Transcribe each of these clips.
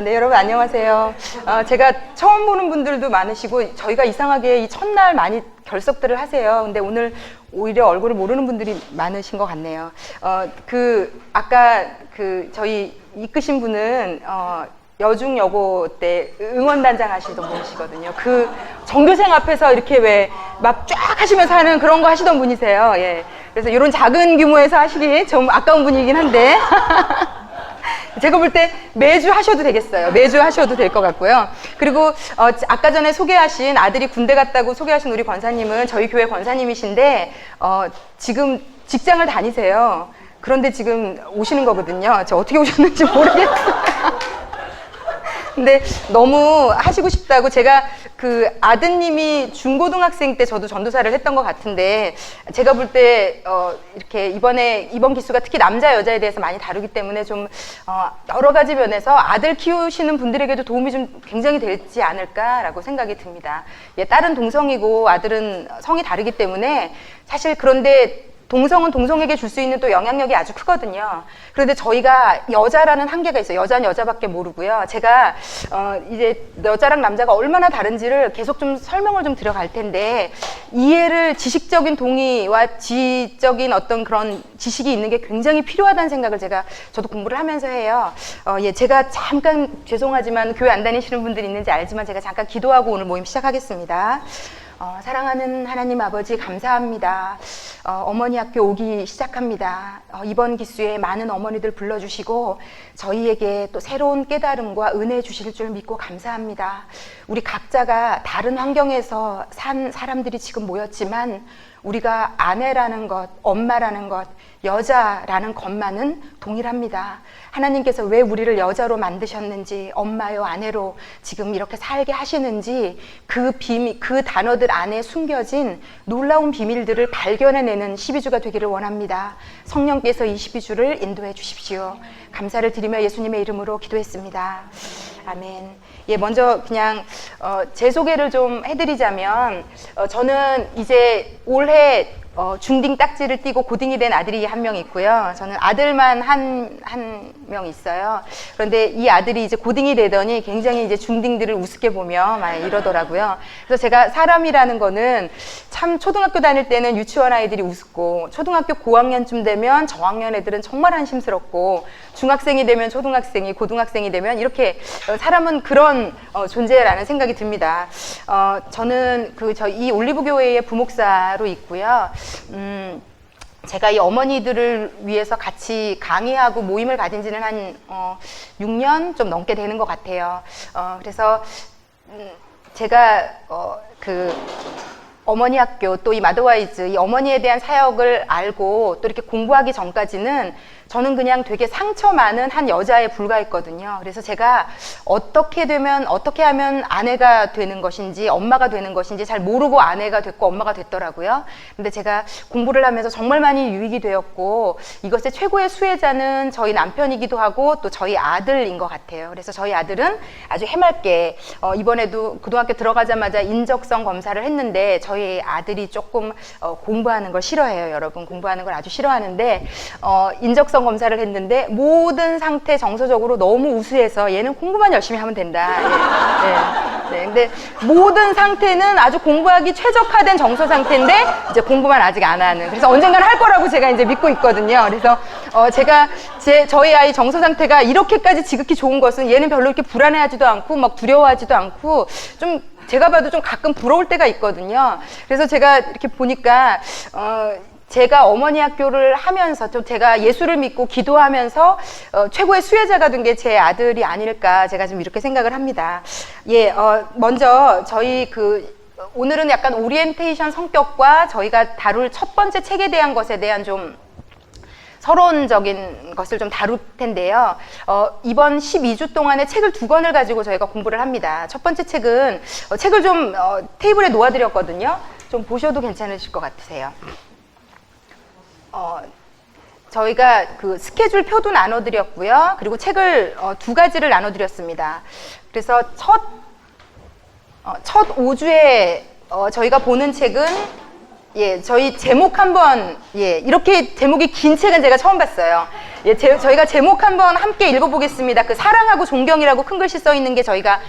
네, 여러분 안녕하세요. 제가 처음 보는 분들도 많으시고 저희가 이상하게 이 첫날 많이 결석들을 하세요. 근데 오늘 오히려 얼굴을 모르는 분들이 많으신 것 같네요. 아까 저희 이끄신 분은 여중여고 때 응원단장 하시던 분이시거든요. 그 전교생 앞에서 이렇게 왜 막 쫙 하시면서 하는 그런 거 하시던 분이세요. 예. 그래서 이런 작은 규모에서 하시기 좀 아까운 분이긴 한데. 제가 볼 때 매주 하셔도 되겠어요. 매주 하셔도 될 것 같고요. 그리고 아까 전에 소개하신 아들이 군대 갔다고 소개하신 우리 권사님은 저희 교회 권사님이신데 지금 직장을 다니세요. 그런데 지금 오시는 거거든요. 저 어떻게 오셨는지 모르겠어요. 근데 너무 하시고 싶다고 제가 그 아드님이 중고등학생 때 저도 전도사를 했던 것 같은데 제가 볼 때 이렇게 이번 기수가 특히 남자 여자에 대해서 많이 다루기 때문에 좀 여러 가지 면에서 아들 키우시는 분들에게도 도움이 좀 굉장히 되지 않을까라고 생각이 듭니다. 예, 딸은 동성이고 아들은 성이 다르기 때문에 사실 그런데 동성은 동성에게 줄 수 있는 또 영향력이 아주 크거든요. 그런데 저희가 여자라는 한계가 있어요. 여자는 여자밖에 모르고요. 제가 이제 여자랑 남자가 얼마나 다른지를 계속 좀 설명을 좀 드려갈 텐데 이해를 지식적인 동의와 지적인 어떤 그런 지식이 있는 게 굉장히 필요하다는 생각을 저도 공부를 하면서 해요. 예, 제가 잠깐 죄송하지만 교회 안 다니시는 분들이 있는지 알지만 제가 잠깐 기도하고 오늘 모임 시작하겠습니다. 사랑하는 하나님 아버지 감사합니다. 어머니 학교 오기 시작합니다. 이번 기수에 많은 어머니들 불러주시고 저희에게 또 새로운 깨달음과 은혜 주실 줄 믿고 감사합니다. 우리 각자가 다른 환경에서 산 사람들이 지금 모였지만 우리가 아내라는 것, 엄마라는 것, 여자라는 것만은 동일합니다. 하나님께서 왜 우리를 여자로 만드셨는지, 엄마요, 아내로 지금 이렇게 살게 하시는지 그 비밀, 그 단어들 안에 숨겨진 놀라운 비밀들을 발견해내는 12주가 되기를 원합니다. 성령께서 이 12주를 인도해 주십시오. 감사를 드리며 예수님의 이름으로 기도했습니다. 아멘. 예, 먼저 그냥 제 소개를 좀 해드리자면 저는 이제 올해 중딩 딱지를 띠고 고딩이 된 아들이 한 명 있고요. 저는 아들만 한 명 있어요. 그런데 이 아들이 이제 고딩이 되더니 굉장히 이제 중딩들을 우습게 보며 막 이러더라고요. 그래서 제가 사람이라는 거는 참 초등학교 다닐 때는 유치원 아이들이 우습고 초등학교 고학년쯤 되면 저학년 애들은 정말 한심스럽고 중학생이 되면 초등학생이 고등학생이 되면 이렇게 사람은 그런 존재라는 생각이 듭니다. 저는 이 올리브교회의 부목사로 있고요. 제가 이 어머니들을 위해서 같이 강의하고 모임을 가진 지는 한 6년 좀 넘게 되는 것 같아요. 그래서 제가 어머니 학교 또 이 마더와이즈 이 어머니에 대한 사역을 알고 또 이렇게 공부하기 전까지는 저는 그냥 되게 상처 많은 한 여자에 불과했거든요. 그래서 제가 어떻게 하면 아내가 되는 것인지 엄마가 되는 것인지 잘 모르고 아내가 됐고 엄마가 됐더라고요. 근데 제가 공부를 하면서 정말 많이 유익이 되었고 이것의 최고의 수혜자는 저희 남편이기도 하고 또 저희 아들인 것 같아요. 그래서 저희 아들은 아주 해맑게 이번에도 고등학교 들어가자마자 인적성 검사를 했는데 저희 아들이 조금 공부하는 걸 싫어해요. 여러분 공부하는 걸 아주 싫어하는데 인적성 검사를 했는데 모든 상태 정서적으로 너무 우수해서 얘는 공부만 열심히 하면 된다. 네. 근데 모든 상태는 아주 공부하기 최적화된 정서 상태인데 이제 공부만 아직 안 하는. 그래서 언젠가는 할 거라고 제가 이제 믿고 있거든요. 그래서 제가 저희 아이 정서 상태가 이렇게까지 지극히 좋은 것은 얘는 별로 이렇게 불안해하지도 않고 막 두려워하지도 않고 좀 제가 봐도 좀 가끔 부러울 때가 있거든요. 그래서 제가 이렇게 보니까 제가 어머니 학교를 하면서 또 제가 예수를 믿고 기도하면서 최고의 수혜자가 된 게 제 아들이 아닐까 제가 좀 이렇게 생각을 합니다. 예, 먼저 저희 오늘은 약간 오리엔테이션 성격과 저희가 다룰 첫 번째 책에 대한 것에 대한 좀 서론적인 것을 좀 다룰 텐데요. 이번 12주 동안에 책을 2권을 가지고 저희가 공부를 합니다. 첫 번째 책은 책을 좀 테이블에 놓아드렸거든요. 좀 보셔도 괜찮으실 것 같으세요. 저희가 스케줄 표도 나눠드렸고요. 그리고 책을 2가지를 나눠드렸습니다. 그래서 첫 5주에 저희가 보는 책은 예, 저희 제목 한번, 예, 이렇게 제목이 긴 책은 제가 처음 봤어요. 예, 저희가 제목 한번 함께 읽어보겠습니다. 그 사랑하고 존경이라고 큰 글씨 써 있는 게 저희가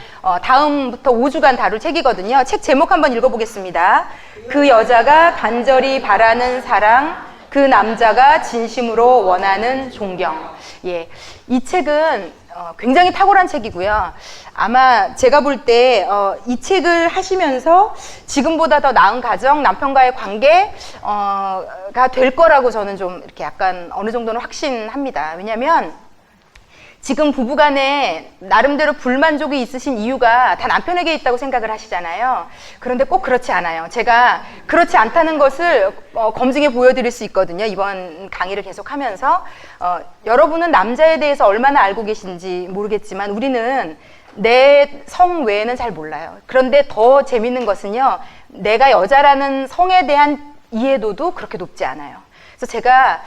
다음부터 5주간 다룰 책이거든요. 책 제목 한번 읽어보겠습니다. 그 여자가 간절히 바라는 사랑, 그 남자가 진심으로 원하는 존경. 예, 이 책은 굉장히 탁월한 책이고요. 아마 제가 볼 때 이 책을 하시면서 지금보다 더 나은 가정, 남편과의 관계가 될 거라고 저는 좀 이렇게 약간 어느 정도는 확신합니다. 왜냐하면 지금 부부간에 나름대로 불만족이 있으신 이유가 다 남편에게 있다고 생각을 하시잖아요. 그런데 꼭 그렇지 않아요. 제가 그렇지 않다는 것을 검증해 보여드릴 수 있거든요. 이번 강의를 계속하면서 여러분은 남자에 대해서 얼마나 알고 계신지 모르겠지만 우리는 내 성 외에는 잘 몰라요. 그런데 더 재밌는 것은요, 내가 여자라는 성에 대한 이해도도 그렇게 높지 않아요. 그래서 제가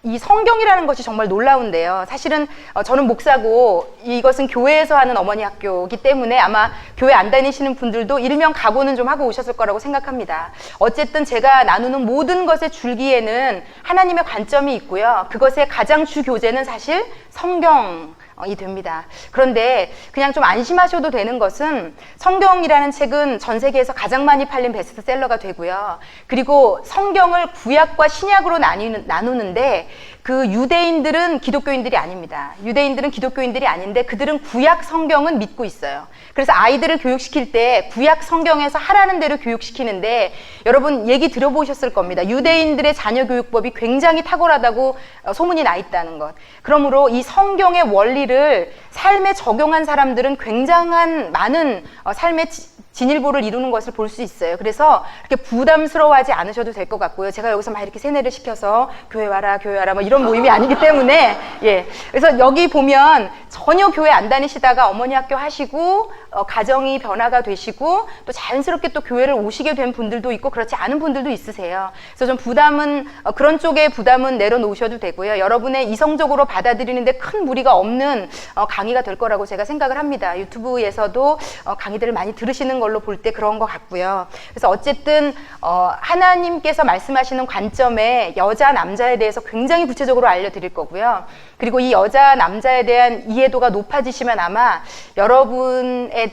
이 성경이라는 것이 정말 놀라운데요. 사실은 저는 목사고 이것은 교회에서 하는 어머니 학교이기 때문에 아마 교회 안 다니시는 분들도 일명 각오는 좀 하고 오셨을 거라고 생각합니다. 어쨌든 제가 나누는 모든 것의 줄기에는 하나님의 관점이 있고요. 그것의 가장 주 교재는 사실 성경이 됩니다. 그런데 그냥 좀 안심하셔도 되는 것은 성경이라는 책은 전 세계에서 가장 많이 팔린 베스트셀러가 되고요. 그리고 성경을 구약과 신약으로 나누는데 그 유대인들은 기독교인들이 아닙니다. 유대인들은 기독교인들이 아닌데 그들은 구약 성경은 믿고 있어요. 그래서 아이들을 교육시킬 때 구약 성경에서 하라는 대로 교육시키는데 여러분 얘기 들어보셨을 겁니다. 유대인들의 자녀 교육법이 굉장히 탁월하다고 소문이 나 있다는 것. 그러므로 이 성경의 원리를 삶에 적용한 사람들은 굉장한 많은 삶의 진일보를 이루는 것을 볼 수 있어요. 그래서 그렇게 부담스러워하지 않으셔도 될 것 같고요. 제가 여기서 막 이렇게 세뇌를 시켜서 교회 와라 뭐 이런 모임이 아니기 때문에 예. 그래서 여기 보면 전혀 교회 안 다니시다가 어머니 학교 하시고 가정이 변화가 되시고 또 자연스럽게 또 교회를 오시게 된 분들도 있고 그렇지 않은 분들도 있으세요. 그래서 좀 부담은 그런 쪽에 부담은 내려놓으셔도 되고요. 여러분의 이성적으로 받아들이는데 큰 무리가 없는 강의가 될 거라고 제가 생각을 합니다. 유튜브에서도 강의들을 많이 들으시는 걸로 볼 때 그런 것 같고요. 그래서 어쨌든 하나님께서 말씀하시는 관점에 여자 남자에 대해서 굉장히 구체적으로 알려드릴 거고요. 그리고 이 여자 남자에 대한 이해도가 높아지시면 아마 여러분의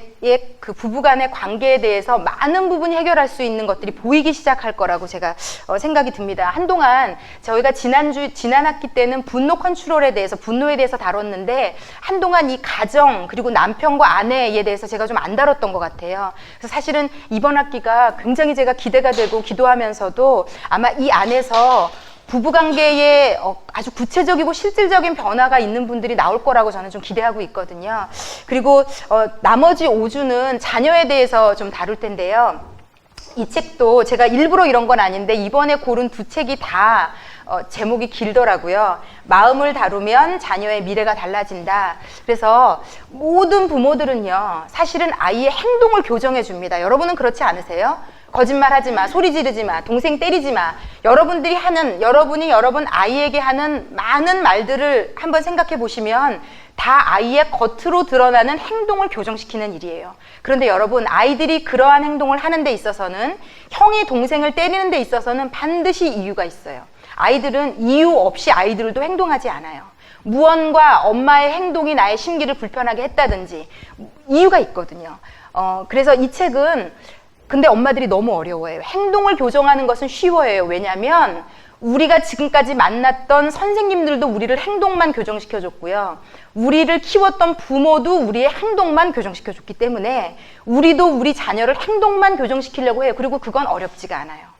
그 부부간의 관계에 대해서 많은 부분이 해결할 수 있는 것들이 보이기 시작할 거라고 제가 생각이 듭니다. 한동안 저희가 지난 학기 때는 분노 컨트롤에 대해서 분노에 대해서 다뤘는데 한동안 이 가정 그리고 남편과 아내에 대해서 제가 좀 안 다뤘던 것 같아요. 그래서 사실은 이번 학기가 굉장히 제가 기대가 되고 기도하면서도 아마 이 안에서 부부관계에 아주 구체적이고 실질적인 변화가 있는 분들이 나올 거라고 저는 좀 기대하고 있거든요. 그리고 나머지 5주는 자녀에 대해서 좀 다룰 텐데요. 이 책도 제가 일부러 이런 건 아닌데 이번에 고른 두 책이 다 제목이 길더라고요. 마음을 다루면 자녀의 미래가 달라진다. 그래서 모든 부모들은요, 사실은 아이의 행동을 교정해 줍니다. 여러분은 그렇지 않으세요? 거짓말 하지 마, 소리 지르지 마, 동생 때리지 마. 여러분이 여러분 아이에게 하는 많은 말들을 한번 생각해 보시면 다 아이의 겉으로 드러나는 행동을 교정시키는 일이에요. 그런데 여러분, 아이들이 그러한 행동을 하는 데 있어서는, 형이 동생을 때리는 데 있어서는 반드시 이유가 있어요. 아이들은 이유 없이 아이들도 행동하지 않아요. 무언가 엄마의 행동이 나의 심기를 불편하게 했다든지 이유가 있거든요. 그래서 이 책은 근데 엄마들이 너무 어려워해요. 행동을 교정하는 것은 쉬워요. 왜냐하면 우리가 지금까지 만났던 선생님들도 우리를 행동만 교정시켜줬고요. 우리를 키웠던 부모도 우리의 행동만 교정시켜줬기 때문에 우리도 우리 자녀를 행동만 교정시키려고 해요. 그리고 그건 어렵지가 않아요.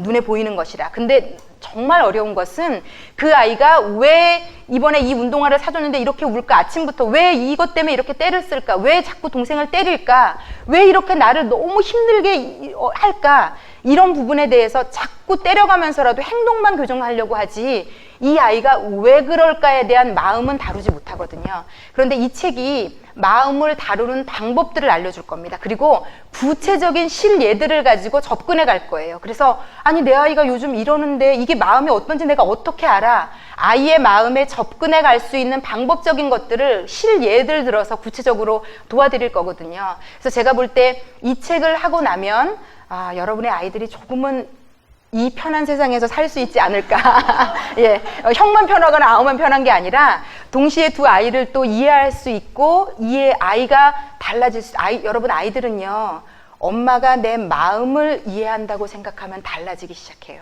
눈에 보이는 것이라. 근데 정말 어려운 것은 그 아이가 왜 이번에 이 운동화를 사줬는데 이렇게 울까? 아침부터 왜 이것 때문에 이렇게 때를 쓸까? 왜 자꾸 동생을 때릴까? 왜 이렇게 나를 너무 힘들게 할까? 이런 부분에 대해서 자꾸 때려가면서라도 행동만 교정하려고 하지 이 아이가 왜 그럴까에 대한 마음은 다루지 못하거든요. 그런데 이 책이 마음을 다루는 방법들을 알려줄 겁니다. 그리고 구체적인 실예들을 가지고 접근해 갈 거예요. 그래서 아니 내 아이가 요즘 이러는데 이게 마음이 어떤지 내가 어떻게 알아? 아이의 마음에 접근해 갈 수 있는 방법적인 것들을 실예들 들어서 구체적으로 도와드릴 거거든요. 그래서 제가 볼 때 이 책을 하고 나면 여러분의 아이들이 조금은 이 편한 세상에서 살 수 있지 않을까. 예, 형만 편하거나 아우만 편한 게 아니라 동시에 두 아이를 또 이해할 수 있고 아이가 달라질 여러분 아이들은요, 엄마가 내 마음을 이해한다고 생각하면 달라지기 시작해요.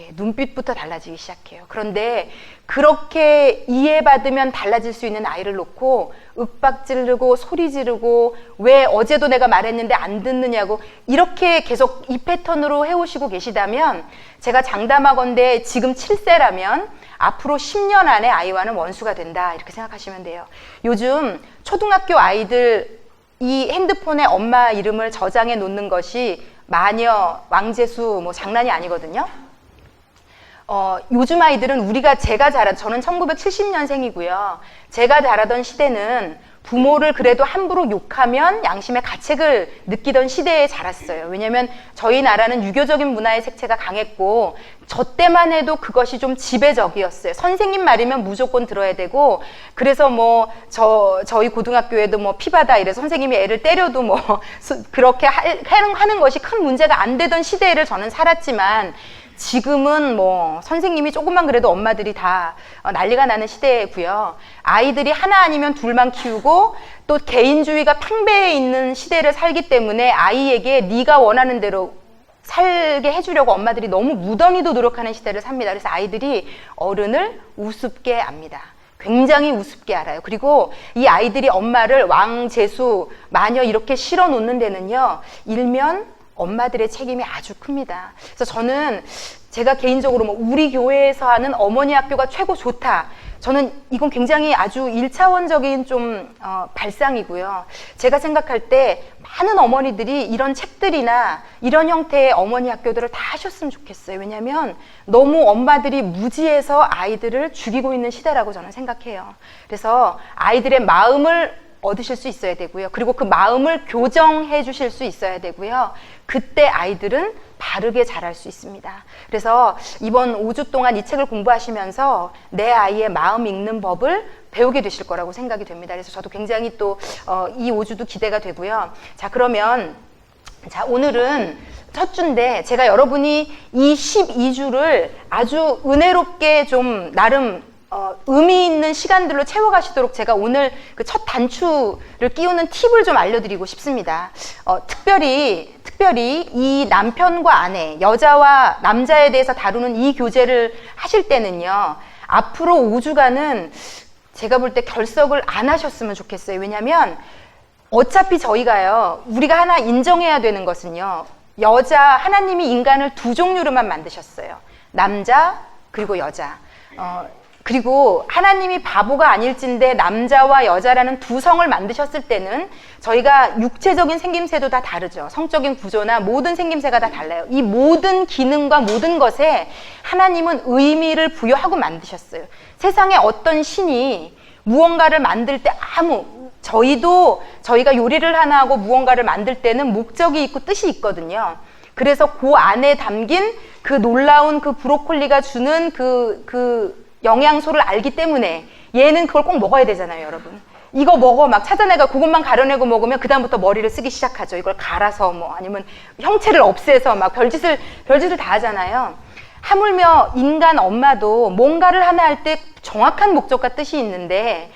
예, 눈빛부터 달라지기 시작해요. 그런데 그렇게 이해받으면 달라질 수 있는 아이를 놓고 윽박 지르고 소리 지르고 왜 어제도 내가 말했는데 안 듣느냐고 이렇게 계속 이 패턴으로 해오시고 계시다면 제가 장담하건대 지금 7세라면 앞으로 10년 안에 아이와는 원수가 된다 이렇게 생각하시면 돼요. 요즘 초등학교 아이들 이 핸드폰에 엄마 이름을 저장해 놓는 것이 마녀, 왕재수 뭐 장난이 아니거든요. 요즘 아이들은 저는 1970년생이고요. 제가 자라던 시대는 부모를 그래도 함부로 욕하면 양심의 가책을 느끼던 시대에 자랐어요. 왜냐하면 저희 나라는 유교적인 문화의 색채가 강했고 저 때만 해도 그것이 좀 지배적이었어요. 선생님 말이면 무조건 들어야 되고 그래서 저희 고등학교에도 피바다 이래서 선생님이 애를 때려도 그렇게 하는 것이 큰 문제가 안 되던 시대를 저는 살았지만 지금은 선생님이 조금만 그래도 엄마들이 다 난리가 나는 시대고요. 아이들이 하나 아니면 둘만 키우고 또 개인주의가 팽배해 있는 시대를 살기 때문에 아이에게 네가 원하는 대로 살게 해주려고 엄마들이 너무 무던히도 노력하는 시대를 삽니다. 그래서 아이들이 어른을 우습게 압니다. 굉장히 우습게 알아요. 그리고 이 아이들이 엄마를 왕재수, 마녀 이렇게 실어 놓는 데는요, 일면 엄마들의 책임이 아주 큽니다. 그래서 저는 제가 개인적으로 우리 교회에서 하는 어머니 학교가 최고 좋다. 저는 이건 굉장히 아주 1차원적인 발상이고요. 제가 생각할 때 많은 어머니들이 이런 책들이나 이런 형태의 어머니 학교들을 다 하셨으면 좋겠어요. 왜냐하면 너무 엄마들이 무지해서 아이들을 죽이고 있는 시대라고 저는 생각해요. 그래서 아이들의 마음을 얻으실 수 있어야 되고요. 그리고 그 마음을 교정해 주실 수 있어야 되고요. 그때 아이들은 바르게 자랄 수 있습니다. 그래서 이번 5주 동안 이 책을 공부하시면서 내 아이의 마음 읽는 법을 배우게 되실 거라고 생각이 됩니다. 그래서 저도 굉장히 또 이 5주도 기대가 되고요. 자, 그러면 오늘은 첫 주인데 제가 여러분이 이 12주를 아주 은혜롭게 좀 나름 의미 있는 시간들로 채워가시도록 제가 오늘 그 첫 단추를 끼우는 팁을 좀 알려드리고 싶습니다. 특별히 이 남편과 아내, 여자와 남자에 대해서 다루는 이 교재를 하실 때는요, 앞으로 5주간은 제가 볼 때 결석을 안 하셨으면 좋겠어요. 왜냐하면 어차피 우리가 하나 인정해야 되는 것은요, 하나님이 인간을 두 종류로만 만드셨어요. 남자 그리고 여자. 그리고 하나님이 바보가 아닐진데 남자와 여자라는 두 성을 만드셨을 때는 저희가 육체적인 생김새도 다 다르죠. 성적인 구조나 모든 생김새가 다 달라요. 이 모든 기능과 모든 것에 하나님은 의미를 부여하고 만드셨어요. 세상에 어떤 신이 무언가를 만들 때 저희가 요리를 하나 하고 무언가를 만들 때는 목적이 있고 뜻이 있거든요. 그래서 그 안에 담긴 그 놀라운 그 브로콜리가 주는 그 영양소를 알기 때문에 얘는 그걸 꼭 먹어야 되잖아요, 여러분. 이거 먹어 막 찾아내가 그것만 가려내고 먹으면 그다음부터 머리를 쓰기 시작하죠. 이걸 갈아서 아니면 형체를 없애서 막 별짓을 다 하잖아요. 하물며 인간 엄마도 뭔가를 하나 할 때 정확한 목적과 뜻이 있는데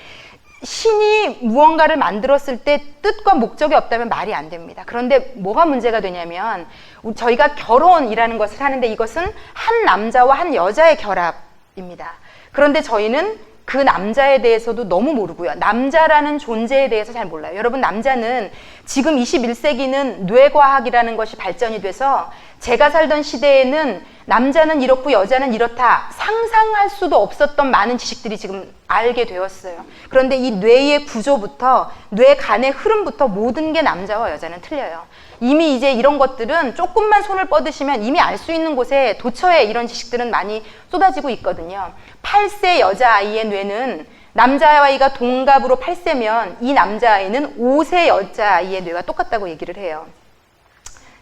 신이 무언가를 만들었을 때 뜻과 목적이 없다면 말이 안 됩니다. 그런데 뭐가 문제가 되냐면 저희가 결혼이라는 것을 하는데 이것은 한 남자와 한 여자의 결합입니다. 그런데 저희는 그 남자에 대해서도 너무 모르고요. 남자라는 존재에 대해서 잘 몰라요. 여러분, 남자는 지금 21세기는 뇌과학이라는 것이 발전이 돼서 제가 살던 시대에는 남자는 이렇고 여자는 이렇다 상상할 수도 없었던 많은 지식들이 지금 알게 되었어요. 그런데 이 뇌의 구조부터 뇌 간의 흐름부터 모든 게 남자와 여자는 틀려요. 이미 이제 이런 것들은 조금만 손을 뻗으시면 이미 알 수 있는 곳에 도처에 이런 지식들은 많이 쏟아지고 있거든요. 8세 여자아이의 뇌는 남자아이가 동갑으로 8세면 이 남자아이는 5세 여자아이의 뇌가 똑같다고 얘기를 해요.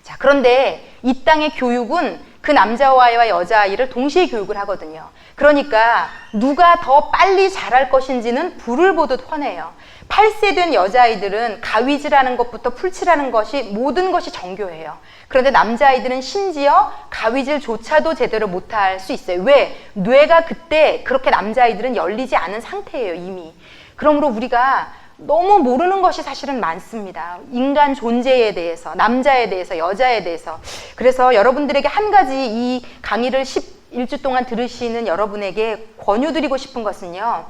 자, 그런데 이 땅의 교육은 그 남자와의 여자아이를 동시에 교육을 하거든요. 그러니까 누가 더 빨리 자랄 것인지는 불을 보듯 훤해요. 8세 된 여자아이들은 가위질하는 것부터 풀칠하는 것이 모든 것이 정교해요. 그런데 남자아이들은 심지어 가위질조차도 제대로 못할 수 있어요. 왜? 뇌가 그때 그렇게 남자아이들은 열리지 않은 상태예요, 이미. 그러므로 우리가 너무 모르는 것이 사실은 많습니다. 인간 존재에 대해서, 남자에 대해서, 여자에 대해서. 그래서 여러분들에게 한 가지 이 강의를 11주 동안 들으시는 여러분에게 권유드리고 싶은 것은요,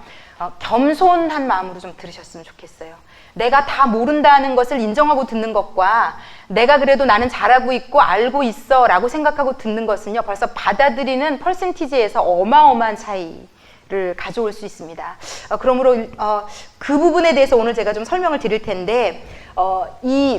겸손한 마음으로 좀 들으셨으면 좋겠어요. 내가 다 모른다는 것을 인정하고 듣는 것과 내가 그래도 나는 잘하고 있고 알고 있어 라고 생각하고 듣는 것은요, 벌써 받아들이는 퍼센티지에서 어마어마한 차이를 가져올 수 있습니다. 그러므로 그 부분에 대해서 오늘 제가 좀 설명을 드릴 텐데, 이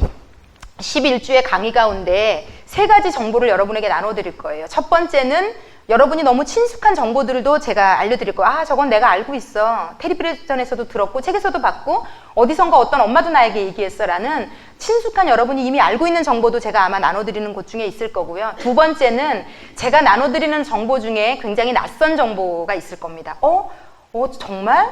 11주의 강의 가운데 3가지 정보를 여러분에게 나눠드릴 거예요. 첫 번째는 여러분이 너무 친숙한 정보들도 제가 알려드릴 거예요. 아, 저건 내가 알고 있어. 텔레비전에서도 들었고 책에서도 봤고 어디선가 어떤 엄마도 나에게 얘기했어 라는 친숙한 여러분이 이미 알고 있는 정보도 제가 아마 나눠드리는 곳 중에 있을 거고요. 두 번째는 제가 나눠드리는 정보 중에 굉장히 낯선 정보가 있을 겁니다. 정말?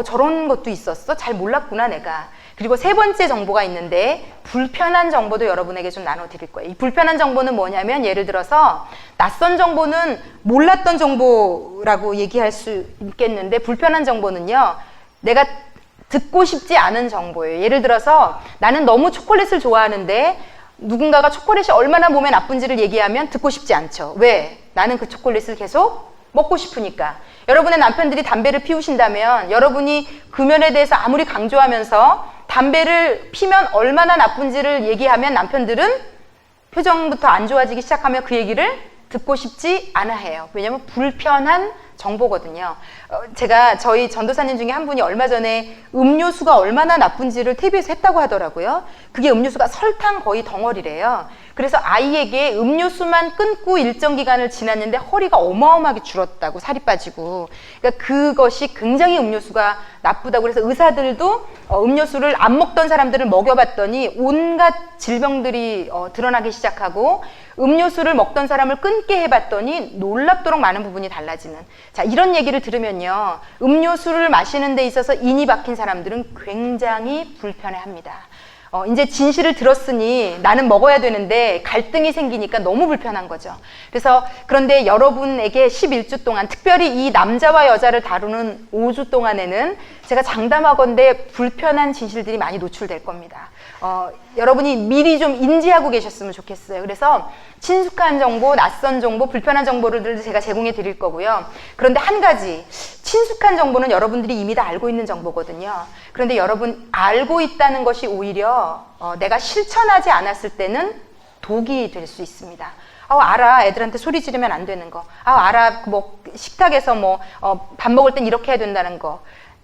저런 것도 있었어? 잘 몰랐구나 내가. 그리고 3번째 정보가 있는데 불편한 정보도 여러분에게 좀 나눠드릴 거예요. 이 불편한 정보는 뭐냐면, 예를 들어서 낯선 정보는 몰랐던 정보라고 얘기할 수 있겠는데, 불편한 정보는요, 내가 듣고 싶지 않은 정보예요. 예를 들어서 나는 너무 초콜릿을 좋아하는데 누군가가 초콜릿이 얼마나 몸에 나쁜지를 얘기하면 듣고 싶지 않죠. 왜? 나는 그 초콜릿을 계속 먹고 싶으니까. 여러분의 남편들이 담배를 피우신다면 여러분이 그 면에 대해서 아무리 강조하면서 담배를 피면 얼마나 나쁜지를 얘기하면 남편들은 표정부터 안 좋아지기 시작하면 그 얘기를 듣고 싶지 않아 해요. 왜냐하면 불편한 정보거든요. 제가 저희 전도사님 중에 한 분이 얼마 전에 음료수가 얼마나 나쁜지를 TV에서 했다고 하더라고요. 그게 음료수가 설탕 거의 덩어리래요. 그래서 아이에게 음료수만 끊고 일정 기간을 지났는데 허리가 어마어마하게 줄었다고, 살이 빠지고. 그러니까 그것이 굉장히 음료수가 나쁘다고. 그래서 의사들도 음료수를 안 먹던 사람들을 먹여봤더니 온갖 질병들이 드러나기 시작하고, 음료수를 먹던 사람을 끊게 해봤더니 놀랍도록 많은 부분이 달라지는. 자, 이런 얘기를 들으면요, 음료수를 마시는 데 있어서 인이 박힌 사람들은 굉장히 불편해합니다. 이제 진실을 들었으니 나는 먹어야 되는데 갈등이 생기니까 너무 불편한 거죠. 그래서 그런데 여러분에게 11주 동안, 특별히 이 남자와 여자를 다루는 5주 동안에는 제가 장담하건대 불편한 진실들이 많이 노출될 겁니다. 여러분이 미리 좀 인지하고 계셨으면 좋겠어요. 그래서 친숙한 정보, 낯선 정보, 불편한 정보를 제가 제공해 드릴 거고요. 그런데 한 가지, 친숙한 정보는 여러분들이 이미 다 알고 있는 정보거든요. 그런데 여러분, 알고 있다는 것이 오히려 내가 실천하지 않았을 때는 독이 될 수 있습니다. 알아. 애들한테 소리 지르면 안 되는 거. 알아. 뭐 식탁에서 밥 먹을 땐 이렇게 해야 된다는 거.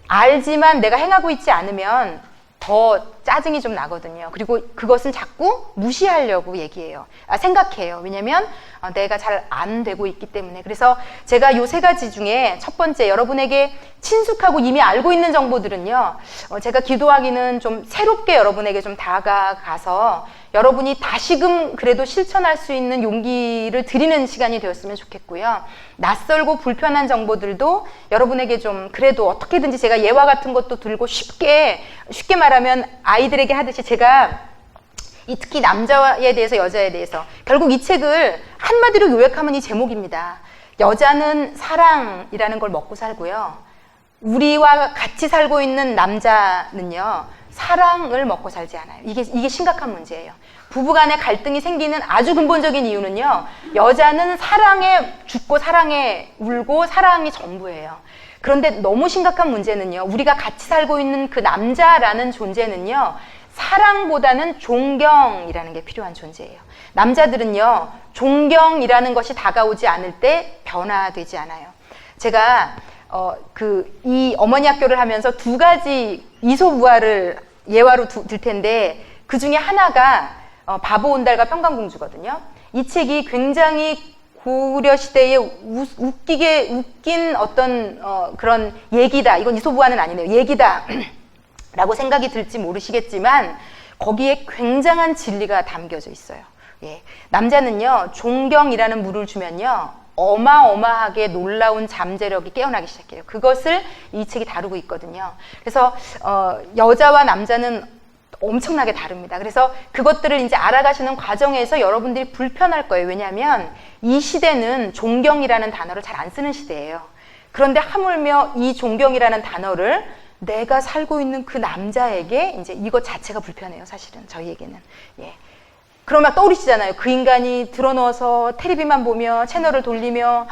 알지만 내가 행하고 있지 않으면 더 짜증이 좀 나거든요. 그리고 그것은 자꾸 무시하려고 생각해요. 왜냐면 내가 잘 안 되고 있기 때문에. 그래서 제가 요 3가지 중에 첫 번째, 여러분에게 친숙하고 이미 알고 있는 정보들은요, 제가 기도하기는 좀 새롭게 여러분에게 좀 다가가서 여러분이 다시금 그래도 실천할 수 있는 용기를 드리는 시간이 되었으면 좋겠고요. 낯설고 불편한 정보들도 여러분에게 좀 그래도 어떻게든지 제가 예화 같은 것도 들고 쉽게 말하면 아이들에게 하듯이, 제가 특히 남자에 대해서, 여자에 대해서, 결국 이 책을 한마디로 요약하면 이 제목입니다. 여자는 사랑이라는 걸 먹고 살고요, 우리와 같이 살고 있는 남자는요, 사랑을 먹고 살지 않아요. 이게 심각한 문제예요. 부부간에 갈등이 생기는 아주 근본적인 이유는요, 여자는 사랑에 죽고 사랑에 울고 사랑이 전부예요. 그런데 너무 심각한 문제는요, 우리가 같이 살고 있는 그 남자라는 존재는요, 사랑보다는 존경이라는 게 필요한 존재예요. 남자들은요, 존경이라는 것이 다가오지 않을 때 변화되지 않아요. 제가 이 어머니 학교를 하면서 2가지 이솝우화를 예화로 들 텐데, 그 중에 하나가 바보 온달과 평강공주거든요. 이 책이 굉장히 고려 시대에 웃긴 어떤 그런 얘기다. 이건 이솝우화는 아니네요. 얘기다 라고 생각이 들지 모르시겠지만 거기에 굉장한 진리가 담겨져 있어요. 예. 남자는요, 존경이라는 물을 주면요, 어마어마하게 놀라운 잠재력이 깨어나기 시작해요. 그것을 이 책이 다루고 있거든요. 그래서 여자와 남자는 엄청나게 다릅니다. 그래서 그것들을 이제 알아가시는 과정에서 여러분들이 불편할 거예요. 왜냐하면 이 시대는 존경이라는 단어를 잘 안 쓰는 시대예요. 그런데 하물며 이 존경이라는 단어를 내가 살고 있는 그 남자에게 이제 이것 자체가 불편해요. 사실은 저희에게는. 예. 그러면 떠오르시잖아요. 그 인간이 들어누워서 텔레비만 보며 채널을 돌리며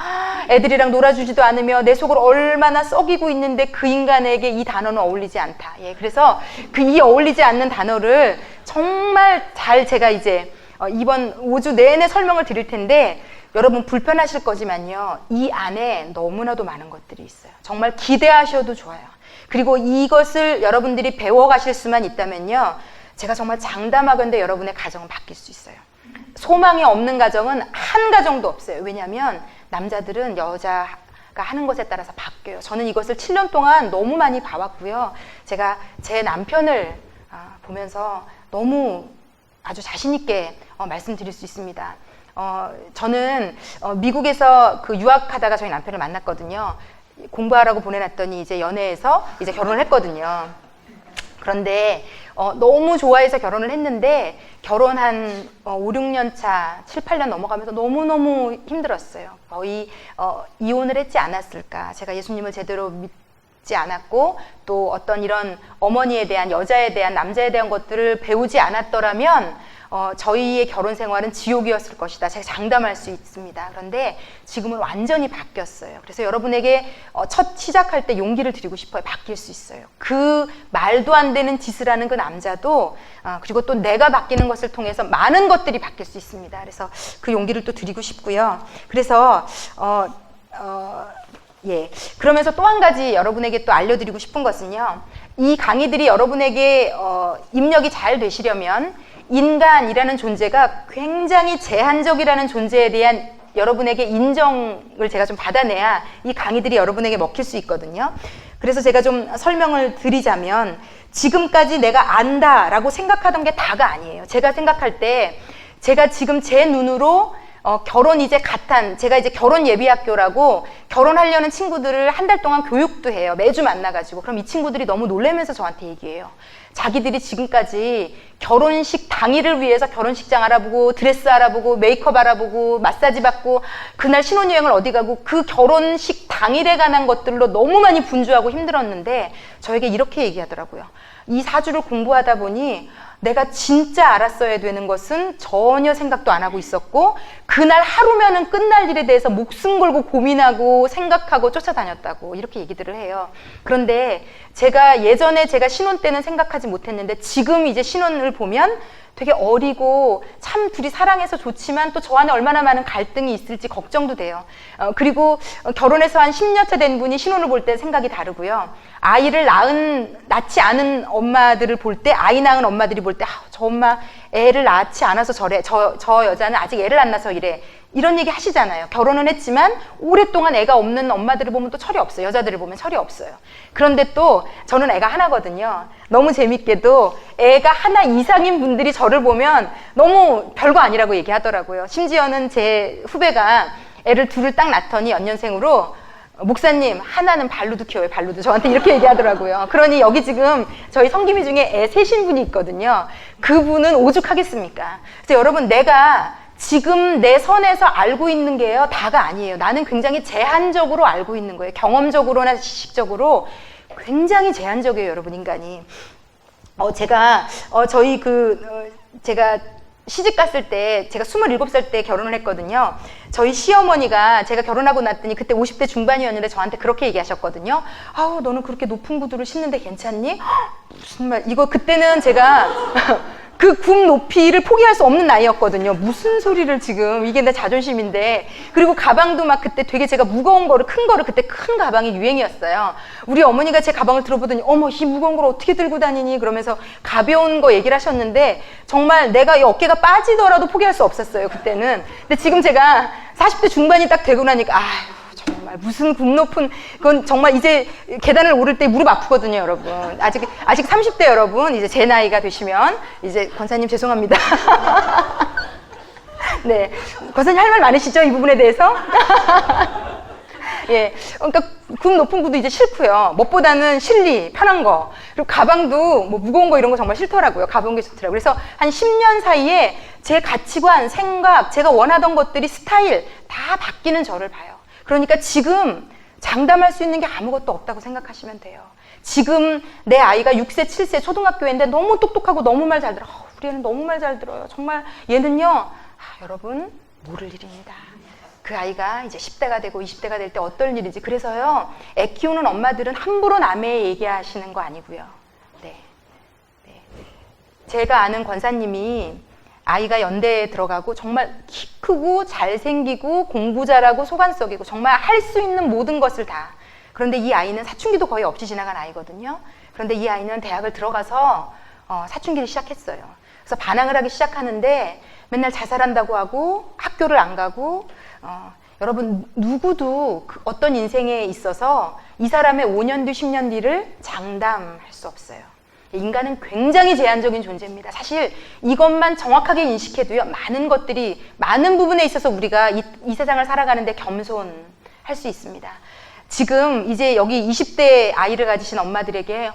애들이랑 놀아주지도 않으며 내 속을 얼마나 썩이고 있는데 그 인간에게 이 단어는 어울리지 않다. 예, 그래서 그 이 어울리지 않는 단어를 정말 잘 제가 이제 이번 5주 내내 설명을 드릴 텐데 여러분 불편하실 거지만요. 이 안에 너무나도 많은 것들이 있어요. 정말 기대하셔도 좋아요. 그리고 이것을 여러분들이 배워가실 수만 있다면요. 제가 정말 장담하건대 여러분의 가정은 바뀔 수 있어요. 소망이 없는 가정은 한 가정도 없어요. 왜냐하면 남자들은 여자가 하는 것에 따라서 바뀌어요. 저는 이것을 7년 동안 너무 많이 봐왔고요. 제가 제 남편을 보면서 너무 아주 자신 있게 말씀드릴 수 있습니다. 저는 미국에서 그 유학하다가 저희 남편을 만났거든요. 공부하라고 보내놨더니 이제 연애해서 이제 결혼을 했거든요. 그런데 너무 좋아해서 결혼을 했는데 결혼 한 5, 6년 차, 7, 8년 넘어가면서 너무너무 힘들었어요. 거의 이혼을 했지 않았을까. 제가 예수님을 제대로 믿지 않았고 또 어떤 이런 어머니에 대한, 여자에 대한, 남자에 대한 것들을 배우지 않았더라면 저희의 결혼 생활은 지옥이었을 것이다. 제가 장담할 수 있습니다. 그런데 지금은 완전히 바뀌었어요. 그래서 여러분에게 첫 시작할 때 용기를 드리고 싶어요. 바뀔 수 있어요. 그 말도 안 되는 짓을 하는 그 남자도 그리고 또 내가 바뀌는 것을 통해서 많은 것들이 바뀔 수 있습니다. 그래서 그 용기를 또 드리고 싶고요. 그래서 예. 그러면서 또 한 가지 여러분에게 또 알려드리고 싶은 것은요. 이 강의들이 여러분에게 입력이 잘 되시려면 인간이라는 존재가 굉장히 제한적이라는 존재에 대한 여러분에게 인정을 제가 좀 받아내야 이 강의들이 여러분에게 먹힐 수 있거든요. 그래서 제가 좀 설명을 드리자면 지금까지 내가 안다라고 생각하던 게 다가 아니에요. 제가 생각할 때 제가 지금 제 눈으로 결혼 이제 제가 이제 결혼 예비학교라고 결혼하려는 친구들을 한 달 동안 교육도 해요. 매주 만나가지고. 그럼 이 친구들이 너무 놀라면서 저한테 얘기해요. 자기들이 지금까지 결혼식 당일을 위해서 결혼식장 알아보고 드레스 알아보고 메이크업 알아보고 마사지 받고 그날 신혼여행을 어디 가고 그 결혼식 당일에 관한 것들로 너무 많이 분주하고 힘들었는데 저에게 이렇게 얘기하더라고요. 이 4주를 공부하다 보니 내가 진짜 알았어야 되는 것은 전혀 생각도 안 하고 있었고 그날 하루면은 끝날 일에 대해서 목숨 걸고 고민하고 생각하고 쫓아다녔다고 이렇게 얘기들을 해요. 그런데 제가 예전에 제가 신혼 때는 생각하지 못했는데 지금 이제 신혼을 보면 되게 어리고 참 둘이 사랑해서 좋지만 또 저 안에 얼마나 많은 갈등이 있을지 걱정도 돼요. 그리고 결혼해서 한 10년차 된 분이 신혼을 볼 때 생각이 다르고요. 아이를 낳지 않은 엄마들을 볼 때, 아이 낳은 엄마들이 볼 때, 저 엄마 애를 낳지 않아서 저래. 저 여자는 아직 애를 안 낳아서 이래. 이런 얘기 하시잖아요. 결혼은 했지만 오랫동안 애가 없는 엄마들을 보면 또 철이 없어요. 여자들을 보면 철이 없어요. 그런데 또 저는 애가 하나거든요. 너무 재밌게도 애가 하나 이상인 분들이 저를 보면 너무 별거 아니라고 얘기하더라고요. 심지어는 제 후배가 애를 둘을 딱 낳더니 연년생으로 목사님 하나는 발로도 키워요. 발로도. 저한테 이렇게 얘기하더라고요. 그러니 여기 지금 저희 성기미 중에 애 셋인 분이 있거든요. 그분은 오죽하겠습니까? 그래서 여러분 내가 지금 내 선에서 알고 있는 게요 다가 아니에요. 나는 굉장히 제한적으로 알고 있는 거예요. 경험적으로나 지식적으로 굉장히 제한적이에요, 여러분 인간이. 제가 제가 시집 갔을 때 제가 27살 때 결혼을 했거든요. 저희 시어머니가 제가 결혼하고 났더니 그때 50대 중반이었는데 저한테 그렇게 얘기하셨거든요. 아우 너는 그렇게 높은 구두를 신는데 괜찮니? 무슨 말 이거 그때는 제가 그 굽 높이를 포기할 수 없는 나이였거든요. 무슨 소리를 지금 이게 내 자존심인데. 그리고 가방도 막 그때 되게 제가 무거운 거를 큰 거를 그때 큰 가방이 유행이었어요. 우리 어머니가 제 가방을 들어보더니 어머 이 무거운 걸 어떻게 들고 다니니 그러면서 가벼운 거 얘기를 하셨는데 정말 내가 이 어깨가 빠지더라도 포기할 수 없었어요 그때는. 근데 지금 제가 40대 중반이 딱 되고 나니까 아휴 정말 무슨 굽 높은 그건 정말 이제 계단을 오를 때 무릎 아프거든요 여러분. 아직 30대 여러분 이제 제 나이가 되시면 이제 권사님 죄송합니다. 네. 권사님 할 말 많으시죠? 이 부분에 대해서? 예. 그러니까 굽 높은 구도 이제 싫고요. 무엇보다는 실리, 편한 거. 그리고 가방도 뭐 무거운 거 이런 거 정말 싫더라고요. 가벼운 게 좋더라고요. 그래서 한 10년 사이에 제 가치관, 생각, 제가 원하던 것들이 스타일 다 바뀌는 저를 봐요. 그러니까 지금 장담할 수 있는 게 아무것도 없다고 생각하시면 돼요. 지금 내 아이가 6세, 7세 초등학교인데 너무 똑똑하고 너무 말 잘 들어. 우리 애는 너무 말 잘 들어요. 정말 얘는요. 여러분 모를 일입니다. 그 아이가 이제 10대가 되고 20대가 될 때 어떨 일이지. 그래서요. 애 키우는 엄마들은 함부로 남의 얘기하시는 거 아니고요. 네. 제가 아는 권사님이 아이가 연대에 들어가고 정말 키 크고 잘생기고 공부 잘하고 속안썩이고 정말 할 수 있는 모든 것을 다. 그런데 이 아이는 사춘기도 거의 없이 지나간 아이거든요. 그런데 이 아이는 대학을 들어가서 사춘기를 시작했어요. 그래서 반항을 하기 시작하는데 맨날 자살한다고 하고 학교를 안 가고 여러분 누구도 어떤 인생에 있어서 이 사람의 5년 뒤 10년 뒤를 장담할 수 없어요. 인간은 굉장히 제한적인 존재입니다. 사실 이것만 정확하게 인식해도요. 많은 부분에 있어서 우리가 이 세상을 살아가는데 겸손할 수 있습니다. 지금 이제 여기 20대 아이를 가지신 엄마들에게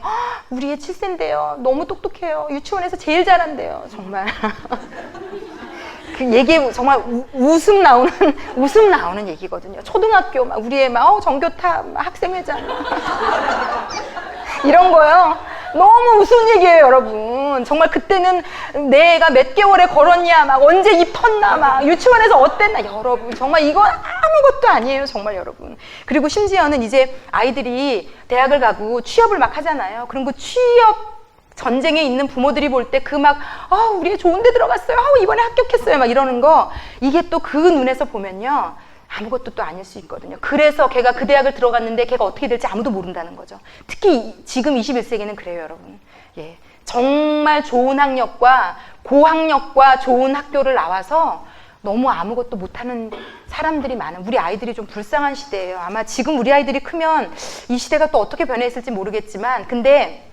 우리 애 7세인데요. 너무 똑똑해요. 유치원에서 제일 잘한대요. 정말. 그 얘기 정말 웃음 나오는 얘기거든요. 초등학교 막 우리 애 막 전교탑 학생회장 이런 거요. 너무 우스운 얘기예요, 여러분. 정말 그때는 내 애가 몇 개월에 걸었냐, 막 언제 입 텄나, 막 유치원에서 어땠나, 여러분. 정말 이건 아무것도 아니에요, 정말 여러분. 그리고 심지어는 이제 아이들이 대학을 가고 취업을 막 하잖아요. 그럼 그 취업 전쟁에 있는 부모들이 볼 때 그 막 우리 애 좋은 데 들어갔어요. 이번에 합격했어요. 막 이러는 거. 이게 또 그 눈에서 보면요. 아무것도 또 아닐 수 있거든요. 그래서 걔가 그 대학을 들어갔는데 걔가 어떻게 될지 아무도 모른다는 거죠. 특히 지금 21세기는 그래요, 여러분. 예. 정말 좋은 학력과 고학력과 좋은 학교를 나와서 너무 아무것도 못하는 사람들이 많은, 우리 아이들이 좀 불쌍한 시대예요. 아마 지금 우리 아이들이 크면 이 시대가 또 어떻게 변해 있을지 모르겠지만, 근데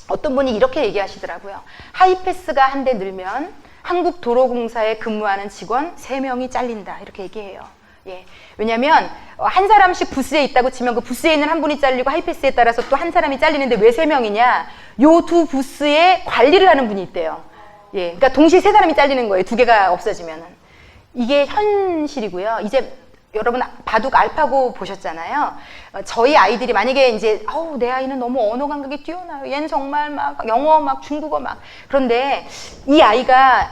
어떤 분이 이렇게 얘기하시더라고요. 하이패스가 한 대 늘면 한국도로공사에 근무하는 직원 3명이 잘린다. 이렇게 얘기해요. 예. 왜냐면 한 사람씩 부스에 있다고 치면 그 부스에 있는 한 분이 잘리고 하이패스에 따라서 또 한 사람이 잘리는데 왜 3명이냐? 요 두 부스에 관리를 하는 분이 있대요. 예. 그러니까 동시에 3사람이 잘리는 거예요. 2개가 없어지면은. 이게 현실이고요. 이제 여러분 바둑 알파고 보셨잖아요. 저희 아이들이 만약에 이제 내 아이는 너무 언어 감각이 뛰어나요. 얘는 정말 막 영어 막 중국어 막. 그런데 이 아이가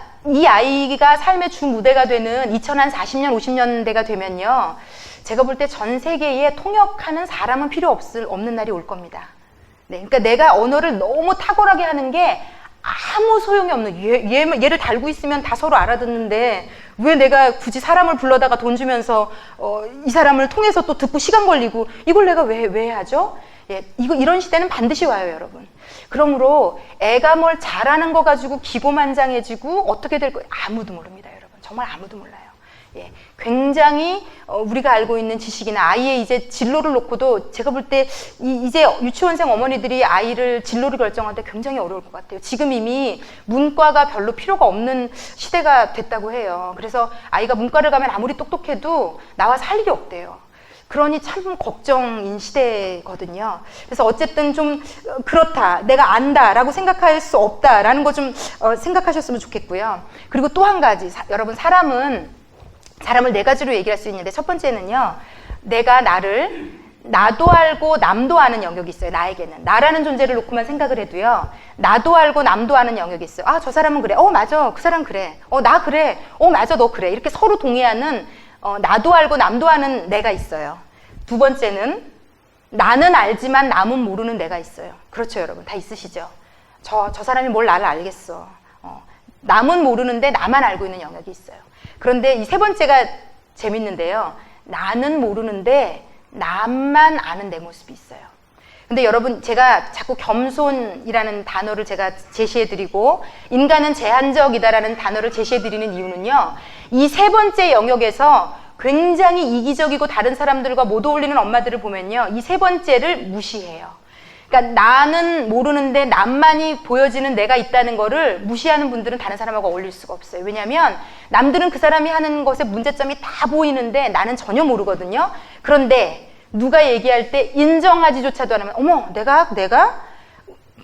삶의 주무대가 되는 2040년 50년대가 되면요. 제가 볼 때 전 세계에 통역하는 사람은 필요 없는 날이 올 겁니다. 네, 그러니까 내가 언어를 너무 탁월하게 하는 게 아무 소용이 없는, 얘를 달고 있으면 다 서로 알아듣는데 왜 내가 굳이 사람을 불러다가 돈 주면서 이 사람을 통해서 또 듣고 시간 걸리고 이걸 내가 왜 하죠? 예, 이런 시대는 반드시 와요, 여러분. 그러므로 애가 뭘 잘하는 거 가지고 기고만장해지고 어떻게 될 거예요? 아무도 모릅니다, 여러분. 정말 아무도 몰라요. 예, 굉장히 우리가 알고 있는 지식이나 아이의 이제 진로를 놓고도 제가 볼 때 이제 유치원생 어머니들이 아이를 진로를 결정할 때 굉장히 어려울 것 같아요. 지금 이미 문과가 별로 필요가 없는 시대가 됐다고 해요. 그래서 아이가 문과를 가면 아무리 똑똑해도 나와서 할 일이 없대요. 그러니 참 걱정인 시대거든요. 그래서 어쨌든 좀 그렇다, 내가 안다라고 생각할 수 없다라는 거 좀 생각하셨으면 좋겠고요. 그리고 또 한 가지, 여러분 사람을 4가지로 얘기할 수 있는데, 첫 번째는요, 내가 나도 알고 남도 아는 영역이 있어요. 나에게는 나라는 존재를 놓고만 생각을 해도요, 나도 알고 남도 아는 영역이 있어요. 저 사람은 그래, 맞아, 그 사람 그래, 나 그래, 맞아, 너 그래. 이렇게 서로 동의하는 나도 알고 남도 아는 내가 있어요. 두 번째는 나는 알지만 남은 모르는 내가 있어요. 그렇죠, 여러분. 다 있으시죠? 저 사람이 뭘 나를 알겠어. 남은 모르는데 나만 알고 있는 영역이 있어요. 그런데 이 3번째가 재밌는데요. 나는 모르는데 남만 아는 내 모습이 있어요. 근데 여러분, 제가 자꾸 겸손이라는 단어를 제가 제시해드리고 인간은 제한적이다라는 단어를 제시해드리는 이유는요, 이 3번째 영역에서 굉장히 이기적이고 다른 사람들과 못 어울리는 엄마들을 보면요, 이 3번째를 무시해요. 그러니까 나는 모르는데 남만이 보여지는 내가 있다는 거를 무시하는 분들은 다른 사람하고 어울릴 수가 없어요. 왜냐하면 남들은 그 사람이 하는 것에 문제점이 다 보이는데 나는 전혀 모르거든요. 그런데 누가 얘기할 때 인정하지조차도 안 하면 어머 내가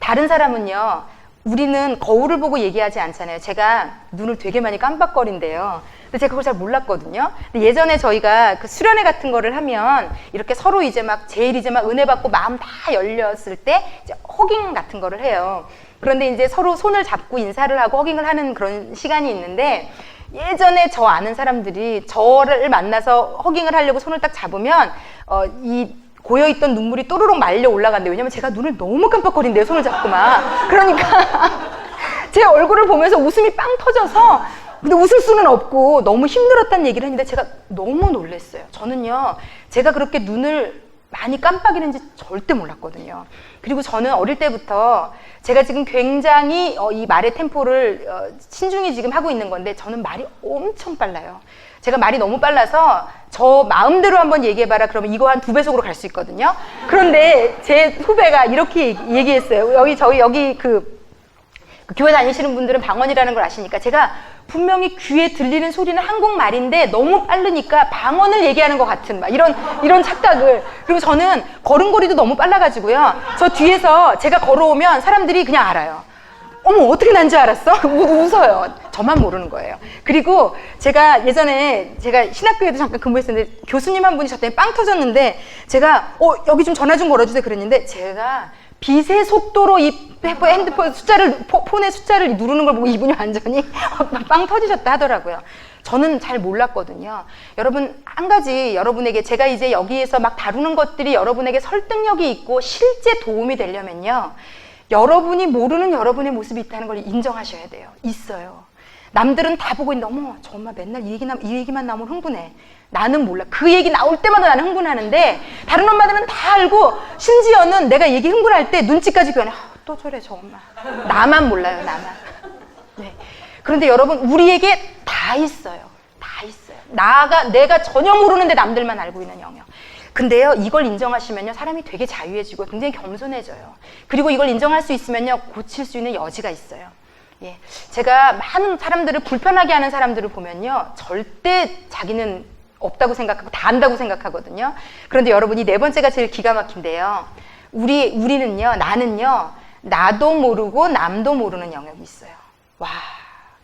다른 사람은요. 우리는 거울을 보고 얘기하지 않잖아요. 제가 눈을 되게 많이 깜빡거린대요. 근데 제가 그걸 잘 몰랐거든요. 근데 예전에 저희가 그 수련회 같은 거를 하면 이렇게 서로 이제 막 제일 이제 막 은혜 받고 마음 다 열렸을 때 이제 허깅 같은 거를 해요. 그런데 이제 서로 손을 잡고 인사를 하고 허깅을 하는 그런 시간이 있는데 예전에 저 아는 사람들이 저를 만나서 허깅을 하려고 손을 딱 잡으면 이 고여있던 눈물이 또르륵 말려 올라간대요. 왜냐면 제가 눈을 너무 깜빡거린대요. 손을 잡고 막. 그러니까 제 얼굴을 보면서 웃음이 빵 터져서 근데 웃을 수는 없고 너무 힘들었다는 얘기를 했는데 제가 너무 놀랐어요. 저는요. 제가 그렇게 눈을 많이 깜빡이는지 절대 몰랐거든요. 그리고 저는 어릴 때부터 제가 지금 굉장히 이 말의 템포를 신중히 지금 하고 있는 건데 저는 말이 엄청 빨라요. 제가 말이 너무 빨라서 저 마음대로 한번 얘기해봐라 그러면 이거 한 2배속으로 갈 수 있거든요. 그런데 제 후배가 이렇게 얘기했어요. 여기 그 교회 다니시는 분들은 방언이라는 걸 아시니까 제가 분명히 귀에 들리는 소리는 한국말인데 너무 빠르니까 방언을 얘기하는 것 같은 막 이런 착각을. 그리고 저는 걸음걸이도 너무 빨라가지고요. 저 뒤에서 제가 걸어오면 사람들이 그냥 알아요. 어머 어떻게 난 줄 알았어? 웃어요. 저만 모르는 거예요. 그리고 제가 예전에 제가 신학교에도 잠깐 근무했었는데 교수님 한 분이 저 때문에 빵 터졌는데 제가 여기 좀 전화 좀 걸어주세요 그랬는데 제가 빛의 속도로 이 핸드폰 폰의 숫자를 누르는 걸 보고 이분이 완전히 빵 터지셨다 하더라고요. 저는 잘 몰랐거든요. 여러분 한 가지 여러분에게 제가 이제 여기에서 막 다루는 것들이 여러분에게 설득력이 있고 실제 도움이 되려면요. 여러분이 모르는 여러분의 모습이 있다는 걸 인정하셔야 돼요. 있어요. 남들은 다 보고 있는데 어머 저 엄마 맨날 이 얘기만 나오면 흥분해. 나는 몰라. 그 얘기 나올 때마다 나는 흥분하는데 다른 엄마들은 다 알고 심지어는 내가 얘기 흥분할 때 눈치까지 교환해. 또 저래 저 엄마. 나만 몰라요. 나만. 네. 그런데 여러분 우리에게 다 있어요. 다 있어요. 내가 전혀 모르는데 남들만 알고 있는 영역. 근데요 이걸 인정하시면요 사람이 되게 자유해지고 굉장히 겸손해져요. 그리고 이걸 인정할 수 있으면요 고칠 수 있는 여지가 있어요. 예, 제가 많은 사람들을 불편하게 하는 사람들을 보면요 절대 자기는 없다고 생각하고 다 안다고 생각하거든요. 그런데 여러분이 네 번째가 제일 기가 막힌데요. 우리는요 나는요 나도 모르고 남도 모르는 영역이 있어요. 와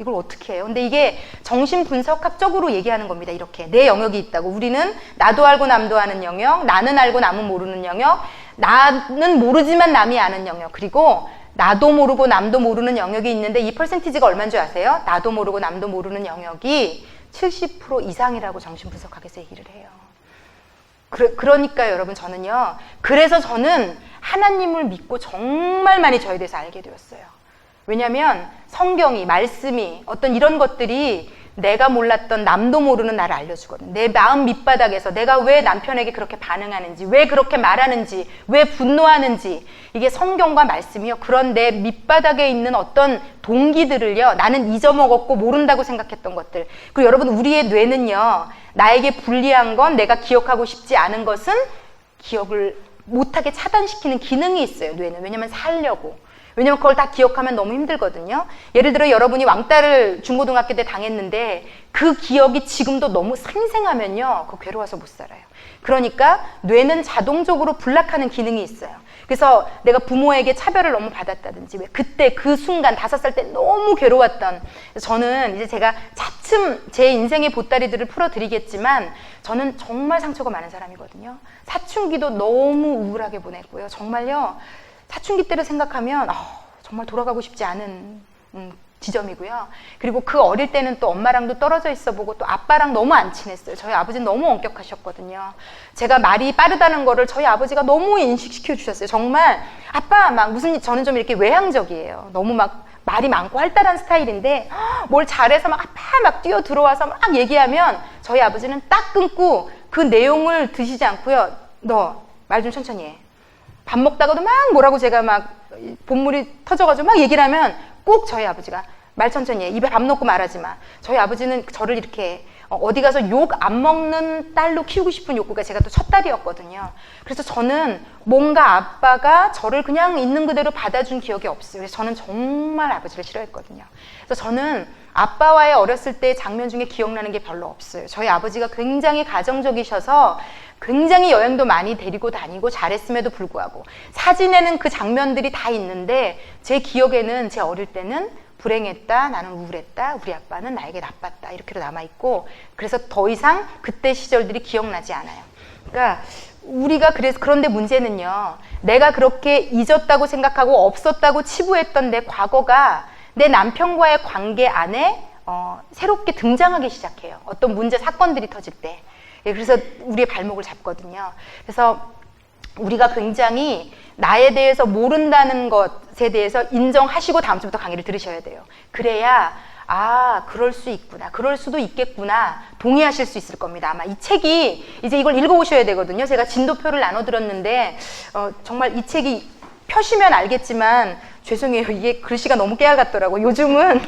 이걸 어떻게 해요? 근데 이게 정신분석학적으로 얘기하는 겁니다. 이렇게 내 영역이 있다고. 우리는 나도 알고 남도 아는 영역, 나는 알고 남은 모르는 영역, 나는 모르지만 남이 아는 영역, 그리고 나도 모르고 남도 모르는 영역이 있는데 이 퍼센티지가 얼마인 줄 아세요? 나도 모르고 남도 모르는 영역이 70% 이상이라고 정신분석학에서 얘기를 해요. 그러니까 여러분 저는요. 그래서 저는 하나님을 믿고 정말 많이 저에 대해서 알게 되었어요. 왜냐하면 성경이, 말씀이 어떤 이런 것들이 내가 몰랐던 남도 모르는 나를 알려주거든. 내 마음 밑바닥에서 내가 왜 남편에게 그렇게 반응하는지, 왜 그렇게 말하는지, 왜 분노하는지 이게 성경과 말씀이요. 그런 내 밑바닥에 있는 어떤 동기들을요. 나는 잊어먹었고 모른다고 생각했던 것들. 그리고 여러분 우리의 뇌는요. 나에게 불리한 건 내가 기억하고 싶지 않은 것은 기억을 못하게 차단시키는 기능이 있어요. 뇌는. 왜냐면 살려고. 왜냐면 그걸 다 기억하면 너무 힘들거든요. 예를 들어 여러분이 왕따를 중고등학교 때 당했는데 그 기억이 지금도 너무 생생하면요. 그거 괴로워서 못 살아요. 그러니까 뇌는 자동적으로 블락하는 기능이 있어요. 그래서 내가 부모에게 차별을 너무 받았다든지 왜 그때 그 순간 5살 때 너무 괴로웠던 저는 이제 제가 차츰 제 인생의 보따리들을 풀어드리겠지만 저는 정말 상처가 많은 사람이거든요. 사춘기도 너무 우울하게 보냈고요. 정말요. 사춘기 때를 생각하면 정말 돌아가고 싶지 않은 지점이고요. 그리고 그 어릴 때는 또 엄마랑도 떨어져 있어 보고 또 아빠랑 너무 안 친했어요. 저희 아버지는 너무 엄격하셨거든요. 제가 말이 빠르다는 거를 저희 아버지가 너무 인식시켜 주셨어요. 정말 아빠 막 무슨 저는 좀 이렇게 외향적이에요. 너무 막 말이 많고 활달한 스타일인데 뭘 잘해서 막 아빠 막 뛰어 들어와서 막 얘기하면 저희 아버지는 딱 끊고 그 내용을 드시지 않고요. 너 말 좀 천천히 해. 밥 먹다가도 막 뭐라고 제가 막 본물이 터져가지고 막 얘기를 하면 꼭 저희 아버지가 말 천천히 해. 입에 밥 넣고 말하지 마. 저희 아버지는 저를 이렇게 어디 가서 욕 안 먹는 딸로 키우고 싶은 욕구가 제가 또 첫 딸이었거든요. 그래서 저는 뭔가 아빠가 저를 그냥 있는 그대로 받아준 기억이 없어요. 그래서 저는 정말 아버지를 싫어했거든요. 그래서 저는 아빠와의 어렸을 때 장면 중에 기억나는 게 별로 없어요. 저희 아버지가 굉장히 가정적이셔서 굉장히 여행도 많이 데리고 다니고 잘했음에도 불구하고 사진에는 그 장면들이 다 있는데 제 기억에는 제 어릴 때는 불행했다, 나는 우울했다, 우리 아빠는 나에게 나빴다 이렇게로 남아있고 그래서 더 이상 그때 시절들이 기억나지 않아요. 그러니까 우리가 그런데 문제는요, 내가 그렇게 잊었다고 생각하고 없었다고 치부했던 내 과거가 내 남편과의 관계 안에 새롭게 등장하기 시작해요. 어떤 문제 사건들이 터질 때. 그래서 우리의 발목을 잡거든요. 그래서 우리가 굉장히 나에 대해서 모른다는 것에 대해서 인정하시고 다음 주부터 강의를 들으셔야 돼요. 그래야 그럴 수 있구나, 그럴 수도 있겠구나 동의하실 수 있을 겁니다. 아마 이 책이 이제 이걸 읽어보셔야 되거든요. 제가 진도표를 나눠드렸는데 정말 이 책이 펴시면 알겠지만 죄송해요, 이게 글씨가 너무 깨알 같더라고요. 요즘은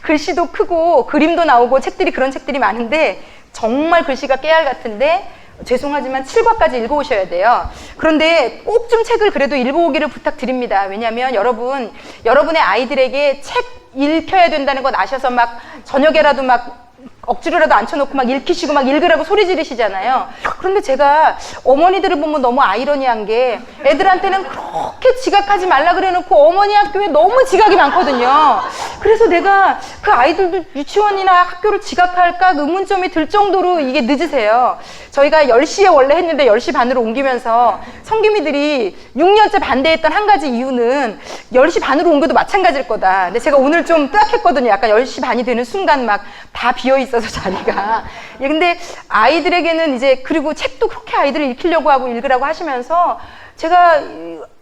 글씨도 크고 그림도 나오고 그런 책들이 많은데 정말 글씨가 깨알 같은데 죄송하지만 7과까지 읽어오셔야 돼요. 그런데 꼭 좀 책을 그래도 읽어오기를 부탁드립니다. 왜냐하면 여러분의 아이들에게 책 읽혀야 된다는 거 아셔서 막 저녁에라도 막 억지로라도 앉혀놓고 막 읽히시고 막 읽으라고 소리 지르시잖아요. 그런데 제가 어머니들을 보면 너무 아이러니한 게 애들한테는 그렇게 지각하지 말라 그래놓고 어머니 학교에 너무 지각이 많거든요. 그래서 내가 그 아이들도 유치원이나 학교를 지각할까 의문점이 들 정도로 이게 늦으세요. 저희가 10시에 원래 했는데 10시 반으로 옮기면서 성기미들이 6년째 반대했던 한 가지 이유는 10시 반으로 옮겨도 마찬가지일 거다. 근데 제가 오늘 좀 뜨악했거든요. 약간 10시 반이 되는 순간 막 다 비어있어서 자리가. 근데 아이들에게는 이제 그리고 책도 그렇게 아이들을 읽히려고 하고 읽으라고 하시면서 제가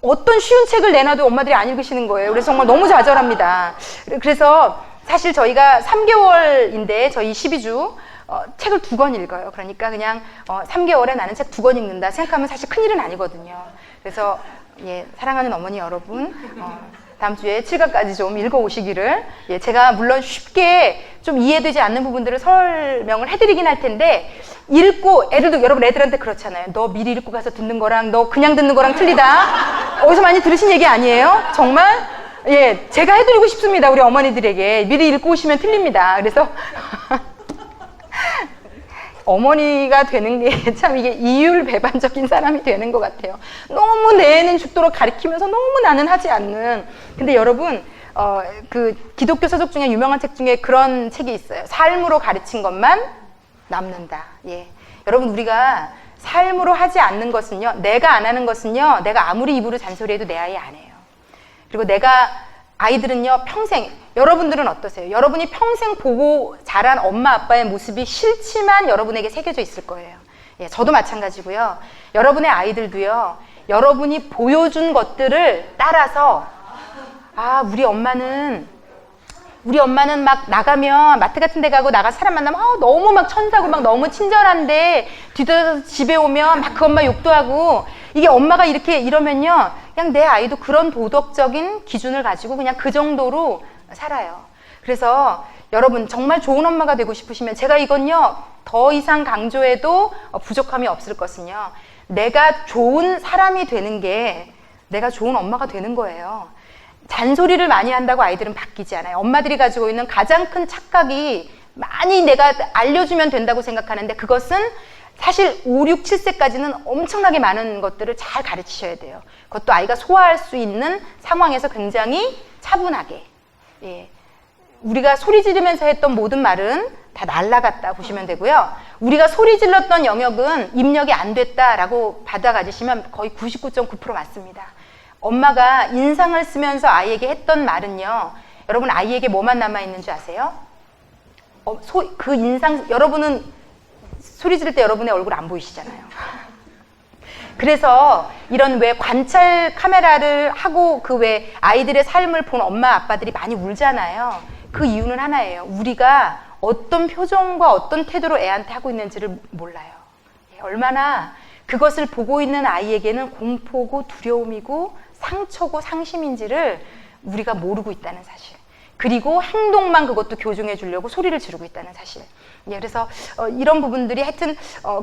어떤 쉬운 책을 내놔도 엄마들이 안 읽으시는 거예요. 그래서 정말 너무 좌절합니다. 그래서 사실 저희가 3개월인데 저희 12주 책을 2권 읽어요. 그러니까 그냥 3개월에 나는 책 2권 읽는다 생각하면 사실 큰일은 아니거든요. 그래서 사랑하는 어머니 여러분, 다음 주에 7과까지 좀 읽어오시기를, 제가 물론 쉽게 좀 이해되지 않는 부분들을 설명을 해드리긴 할 텐데, 읽고, 여러분 애들한테 그렇잖아요. 너 미리 읽고 가서 듣는 거랑 너 그냥 듣는 거랑 틀리다. 어디서 많이 들으신 얘기 아니에요? 정말? 제가 해드리고 싶습니다. 우리 어머니들에게. 미리 읽고 오시면 틀립니다. 그래서 어머니가 되는 게 참 이게 이율배반적인 사람이 되는 것 같아요. 너무 내 애는 죽도록 가르치면서 너무 나는 하지 않는. 근데 여러분, 그 기독교 서적 중에 유명한 책 중에 그런 책이 있어요. 삶으로 가르친 것만 남는다. 여러분, 우리가 삶으로 하지 않는 것은요, 내가 안 하는 것은요, 내가 아무리 입으로 잔소리해도 내 아이 안 해요. 그리고 아이들은요, 평생, 여러분들은 어떠세요? 여러분이 평생 보고 자란 엄마 아빠의 모습이 싫지만 여러분에게 새겨져 있을 거예요. 저도 마찬가지고요. 여러분의 아이들도요, 여러분이 보여준 것들을 따라서 우리 엄마는 막 나가면 마트 같은 데 가고 나가 사람 만나면 너무 막 천사고 막 너무 친절한데 뒤돌아서 집에 오면 막 그 엄마 욕도 하고, 이게 엄마가 이렇게 이러면요, 그냥 내 아이도 그런 도덕적인 기준을 가지고 그냥 그 정도로 살아요. 그래서 여러분 정말 좋은 엄마가 되고 싶으시면, 제가 이건요 더 이상 강조해도 부족함이 없을 것은요, 내가 좋은 사람이 되는 게 내가 좋은 엄마가 되는 거예요. 잔소리를 많이 한다고 아이들은 바뀌지 않아요. 엄마들이 가지고 있는 가장 큰 착각이, 많이 내가 알려주면 된다고 생각하는데, 그것은 사실 5, 6, 7세까지는 엄청나게 많은 것들을 잘 가르치셔야 돼요. 그것도 아이가 소화할 수 있는 상황에서 굉장히 차분하게. 우리가 소리 지르면서 했던 모든 말은 다 날라갔다 보시면 되고요. 우리가 소리 질렀던 영역은 입력이 안 됐다라고 받아 가지시면 거의 99.9% 맞습니다. 엄마가 인상을 쓰면서 아이에게 했던 말은요, 여러분 아이에게 뭐만 남아있는 줄 아세요? 그 인상, 여러분은 소리 지를 때 여러분의 얼굴 안 보이시잖아요. 그래서 이런 관찰 카메라를 하고 아이들의 삶을 본 엄마 아빠들이 많이 울잖아요. 그 이유는 하나예요. 우리가 어떤 표정과 어떤 태도로 애한테 하고 있는지를 몰라요. 얼마나 그것을 보고 있는 아이에게는 공포고 두려움이고 상처고 상심인지를 우리가 모르고 있다는 사실. 그리고 행동만 그것도 교정해 주려고 소리를 지르고 있다는 사실. 예, 그래서 이런 부분들이 하여튼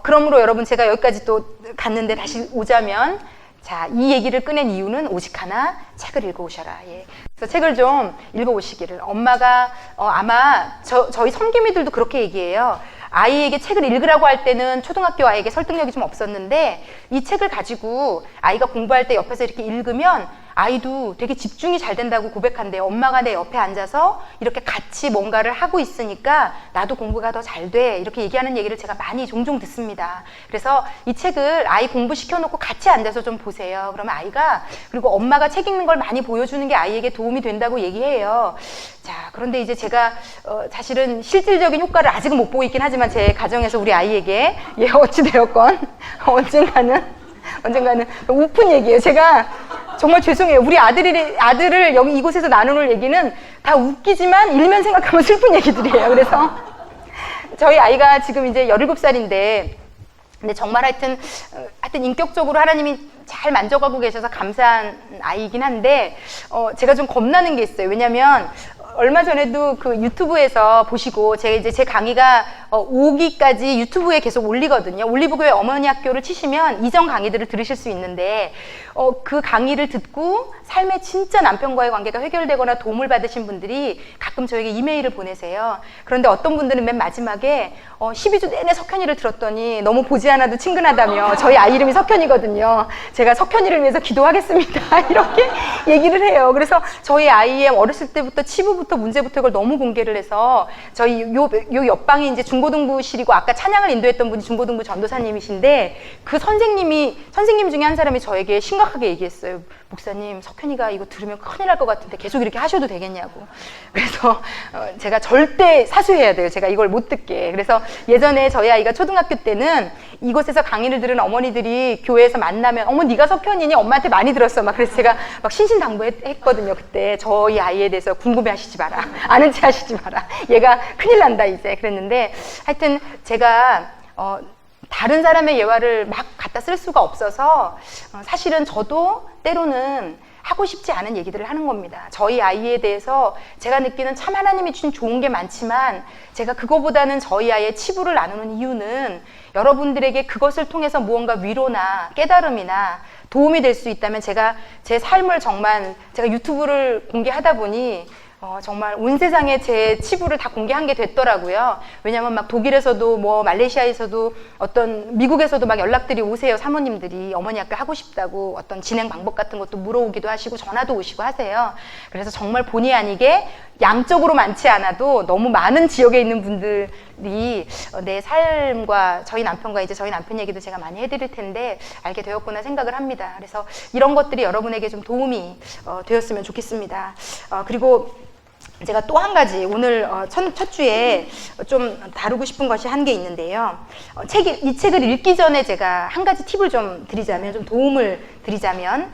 그러므로 여러분 제가 여기까지 또 갔는데 다시 오자면 자, 이 얘기를 꺼낸 이유는 오직 하나, 책을 읽어오셔라. 예. 그래서 책을 좀 읽어오시기를. 엄마가 아마 저희 섬김이들도 그렇게 얘기해요. 아이에게 책을 읽으라고 할 때는 초등학교 아이에게 설득력이 좀 없었는데 이 책을 가지고 아이가 공부할 때 옆에서 이렇게 읽으면 아이도 되게 집중이 잘 된다고 고백한대요. 엄마가 내 옆에 앉아서 이렇게 같이 뭔가를 하고 있으니까 나도 공부가 더 잘 돼. 이렇게 얘기하는 얘기를 제가 많이 종종 듣습니다. 그래서 이 책을 아이 공부시켜놓고 같이 앉아서 좀 보세요. 그러면 아이가, 그리고 엄마가 책 읽는 걸 많이 보여주는 게 아이에게 도움이 된다고 얘기해요. 자, 그런데 이제 제가 사실은 실질적인 효과를 아직은 못 보고 있긴 하지만 제 가정에서 우리 아이에게 어찌되었건 언젠가는 우픈 얘기예요. 제가 정말 죄송해요. 우리 아들을 여기 이곳에서 나누는 얘기는 다 웃기지만 일면 생각하면 슬픈 얘기들이에요. 그래서 저희 아이가 지금 이제 17살인데 근데 정말 하여튼 인격적으로 하나님이 잘 만져가고 계셔서 감사한 아이이긴 한데 제가 좀 겁나는 게 있어요. 왜냐면 얼마 전에도 그 유튜브에서 보시고 제가 이제 제 강의가 5기까지 유튜브에 계속 올리거든요. 올리브교회 어머니 학교를 치시면 이전 강의들을 들으실 수 있는데 그 강의를 듣고 삶에 진짜 남편과의 관계가 해결되거나 도움을 받으신 분들이 가끔 저에게 이메일을 보내세요. 그런데 어떤 분들은 맨 마지막에 12주 내내 석현이를 들었더니 너무 보지 않아도 친근하다며 저희 아이 이름이 석현이거든요. 제가 석현이를 위해서 기도하겠습니다. 이렇게 얘기를 해요. 그래서 저희 아이의 어렸을 때부터 치부부터 문제부터 이걸 너무 공개를 해서 저희 요 옆방이 이제 중고등부실이고 아까 찬양을 인도했던 분이 중고등부 전도사님이신데 그 선생님 중에 한 사람이 저에게 심각하게 얘기했어요. 목사님, 석현이가 이거 들으면 큰일 날 것 같은데 계속 이렇게 하셔도 되겠냐고. 그래서 제가 절대 사수해야 돼요. 제가 이걸 못 듣게. 그래서 예전에 저희 아이가 초등학교 때는 이곳에서 강의를 들은 어머니들이 교회에서 만나면 어머 네가 석현이니? 엄마한테 많이 들었어. 막 그래서 제가 막 신신당부했거든요. 그때 저희 아이에 대해서 궁금해하시지 마라. 아는 체 하시지 마라. 얘가 큰일 난다 이제. 그랬는데 하여튼 제가 다른 사람의 예화를 막 갖다 쓸 수가 없어서 사실은 저도 때로는 하고 싶지 않은 얘기들을 하는 겁니다. 저희 아이에 대해서 제가 느끼는 참 하나님이 주신 좋은 게 많지만 제가 그거보다는 저희 아이의 치부를 나누는 이유는 여러분들에게 그것을 통해서 무언가 위로나 깨달음이나 도움이 될 수 있다면 제가 제 삶을 정말 제가 유튜브를 공개하다 보니 정말 온 세상에 제 치부를 다 공개한 게 됐더라고요. 왜냐면 막 독일에서도 뭐 말레이시아에서도 어떤 미국에서도 막 연락들이 오세요. 사모님들이 어머니 학교 하고 싶다고 어떤 진행 방법 같은 것도 물어오기도 하시고 전화도 오시고 하세요. 그래서 정말 본의 아니게 양적으로 많지 않아도 너무 많은 지역에 있는 분들이 내 삶과 저희 남편과 이제 저희 남편 얘기도 제가 많이 해드릴 텐데 알게 되었구나 생각을 합니다. 그래서 이런 것들이 여러분에게 좀 도움이 되었으면 좋겠습니다. 그리고 제가 또 한 가지 오늘 첫 주에 좀 다루고 싶은 것이 한 게 있는데요. 이 책을 읽기 전에 제가 한 가지 팁을 좀 드리자면, 좀 도움을 드리자면,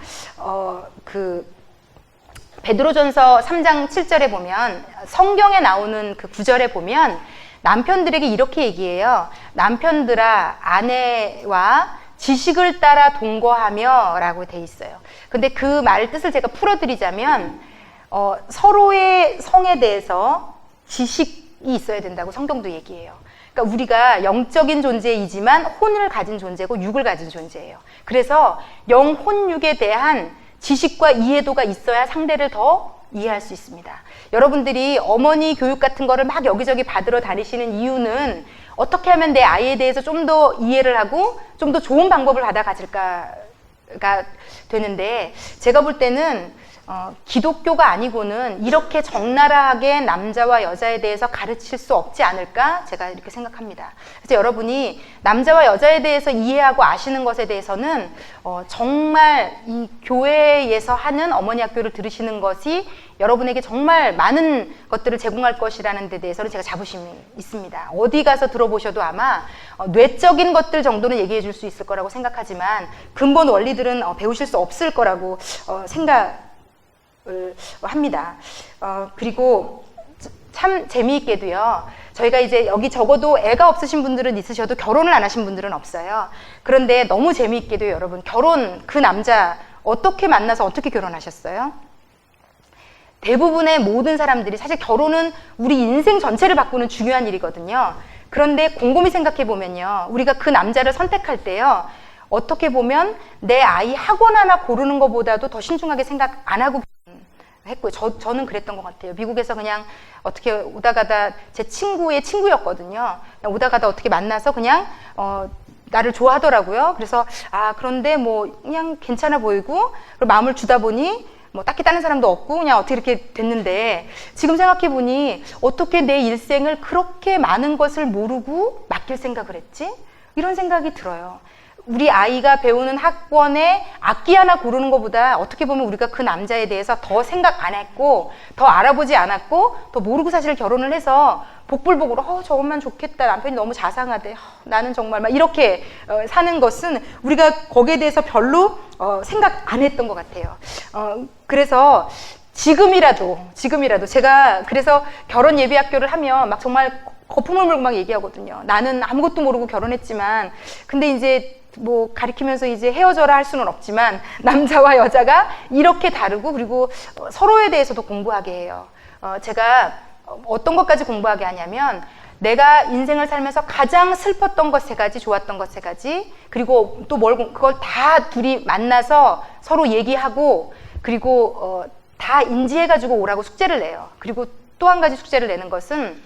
베드로전서 3장 7절에 보면 성경에 나오는 그 구절에 보면 남편들에게 이렇게 얘기해요. 남편들아 아내와 지식을 따라 동거하며 라고 돼 있어요. 근데 그 말 뜻을 제가 풀어드리자면 서로의 성에 대해서 지식이 있어야 된다고 성경도 얘기해요. 그러니까 우리가 영적인 존재이지만 혼을 가진 존재고 육을 가진 존재예요. 그래서 영, 혼, 육에 대한 지식과 이해도가 있어야 상대를 더 이해할 수 있습니다. 여러분들이 어머니 교육 같은 거를 막 여기저기 받으러 다니시는 이유는 어떻게 하면 내 아이에 대해서 좀 더 이해를 하고 좀 더 좋은 방법을 받아 가질까가 되는데 제가 볼 때는 기독교가 아니고는 이렇게 적나라하게 남자와 여자에 대해서 가르칠 수 없지 않을까 제가 이렇게 생각합니다. 그래서 여러분이 남자와 여자에 대해서 이해하고 아시는 것에 대해서는 정말 이 교회에서 하는 어머니 학교를 들으시는 것이 여러분에게 정말 많은 것들을 제공할 것이라는 데 대해서는 제가 자부심이 있습니다. 어디 가서 들어보셔도 아마 뇌적인 것들 정도는 얘기해 줄 수 있을 거라고 생각하지만 근본 원리들은 배우실 수 없을 거라고 생각을 합니다. 그리고 참 재미있게도요. 저희가 이제 여기 적어도 애가 없으신 분들은 있으셔도 결혼을 안 하신 분들은 없어요. 그런데 너무 재미있게도 여러분 그 남자 어떻게 만나서 어떻게 결혼하셨어요? 대부분의 모든 사람들이 사실 결혼은 우리 인생 전체를 바꾸는 중요한 일이거든요. 그런데 곰곰이 생각해 보면요, 우리가 그 남자를 선택할 때요, 어떻게 보면 내 아이 학원 하나 고르는 것보다도 더 신중하게 생각 안 하고 했고요. 저는 그랬던 것 같아요. 미국에서 그냥 어떻게 오다 가다 제 친구의 친구였거든요. 오다 가다 어떻게 만나서 그냥 나를 좋아하더라고요. 그래서 그런데 뭐 그냥 괜찮아 보이고, 그리고 마음을 주다 보니 뭐 딱히 다른 사람도 없고 그냥 어떻게 이렇게 됐는데, 지금 생각해 보니 어떻게 내 일생을 그렇게 많은 것을 모르고 맡길 생각을 했지? 이런 생각이 들어요. 우리 아이가 배우는 학원에 악기 하나 고르는 것보다 어떻게 보면 우리가 그 남자에 대해서 더 생각 안 했고, 더 알아보지 않았고, 더 모르고 사실 결혼을 해서 복불복으로 저것만 좋겠다, 남편이 너무 자상하대, 나는 정말 막 이렇게 사는 것은 우리가 거기에 대해서 별로 생각 안 했던 것 같아요. 그래서 지금이라도 제가 그래서 결혼 예비학교를 하면 막 정말 거품을 물고 막 얘기하거든요. 나는 아무것도 모르고 결혼했지만, 근데 이제 뭐 가리키면서 이제 헤어져라 할 수는 없지만 남자와 여자가 이렇게 다르고, 그리고 서로에 대해서도 공부하게 해요. 제가 어떤 것까지 공부하게 하냐면, 내가 인생을 살면서 가장 슬펐던 것 3가지, 좋았던 것 3가지, 그리고 또 그걸 다 둘이 만나서 서로 얘기하고, 그리고 다 인지해가지고 오라고 숙제를 내요. 그리고 또 한 가지 숙제를 내는 것은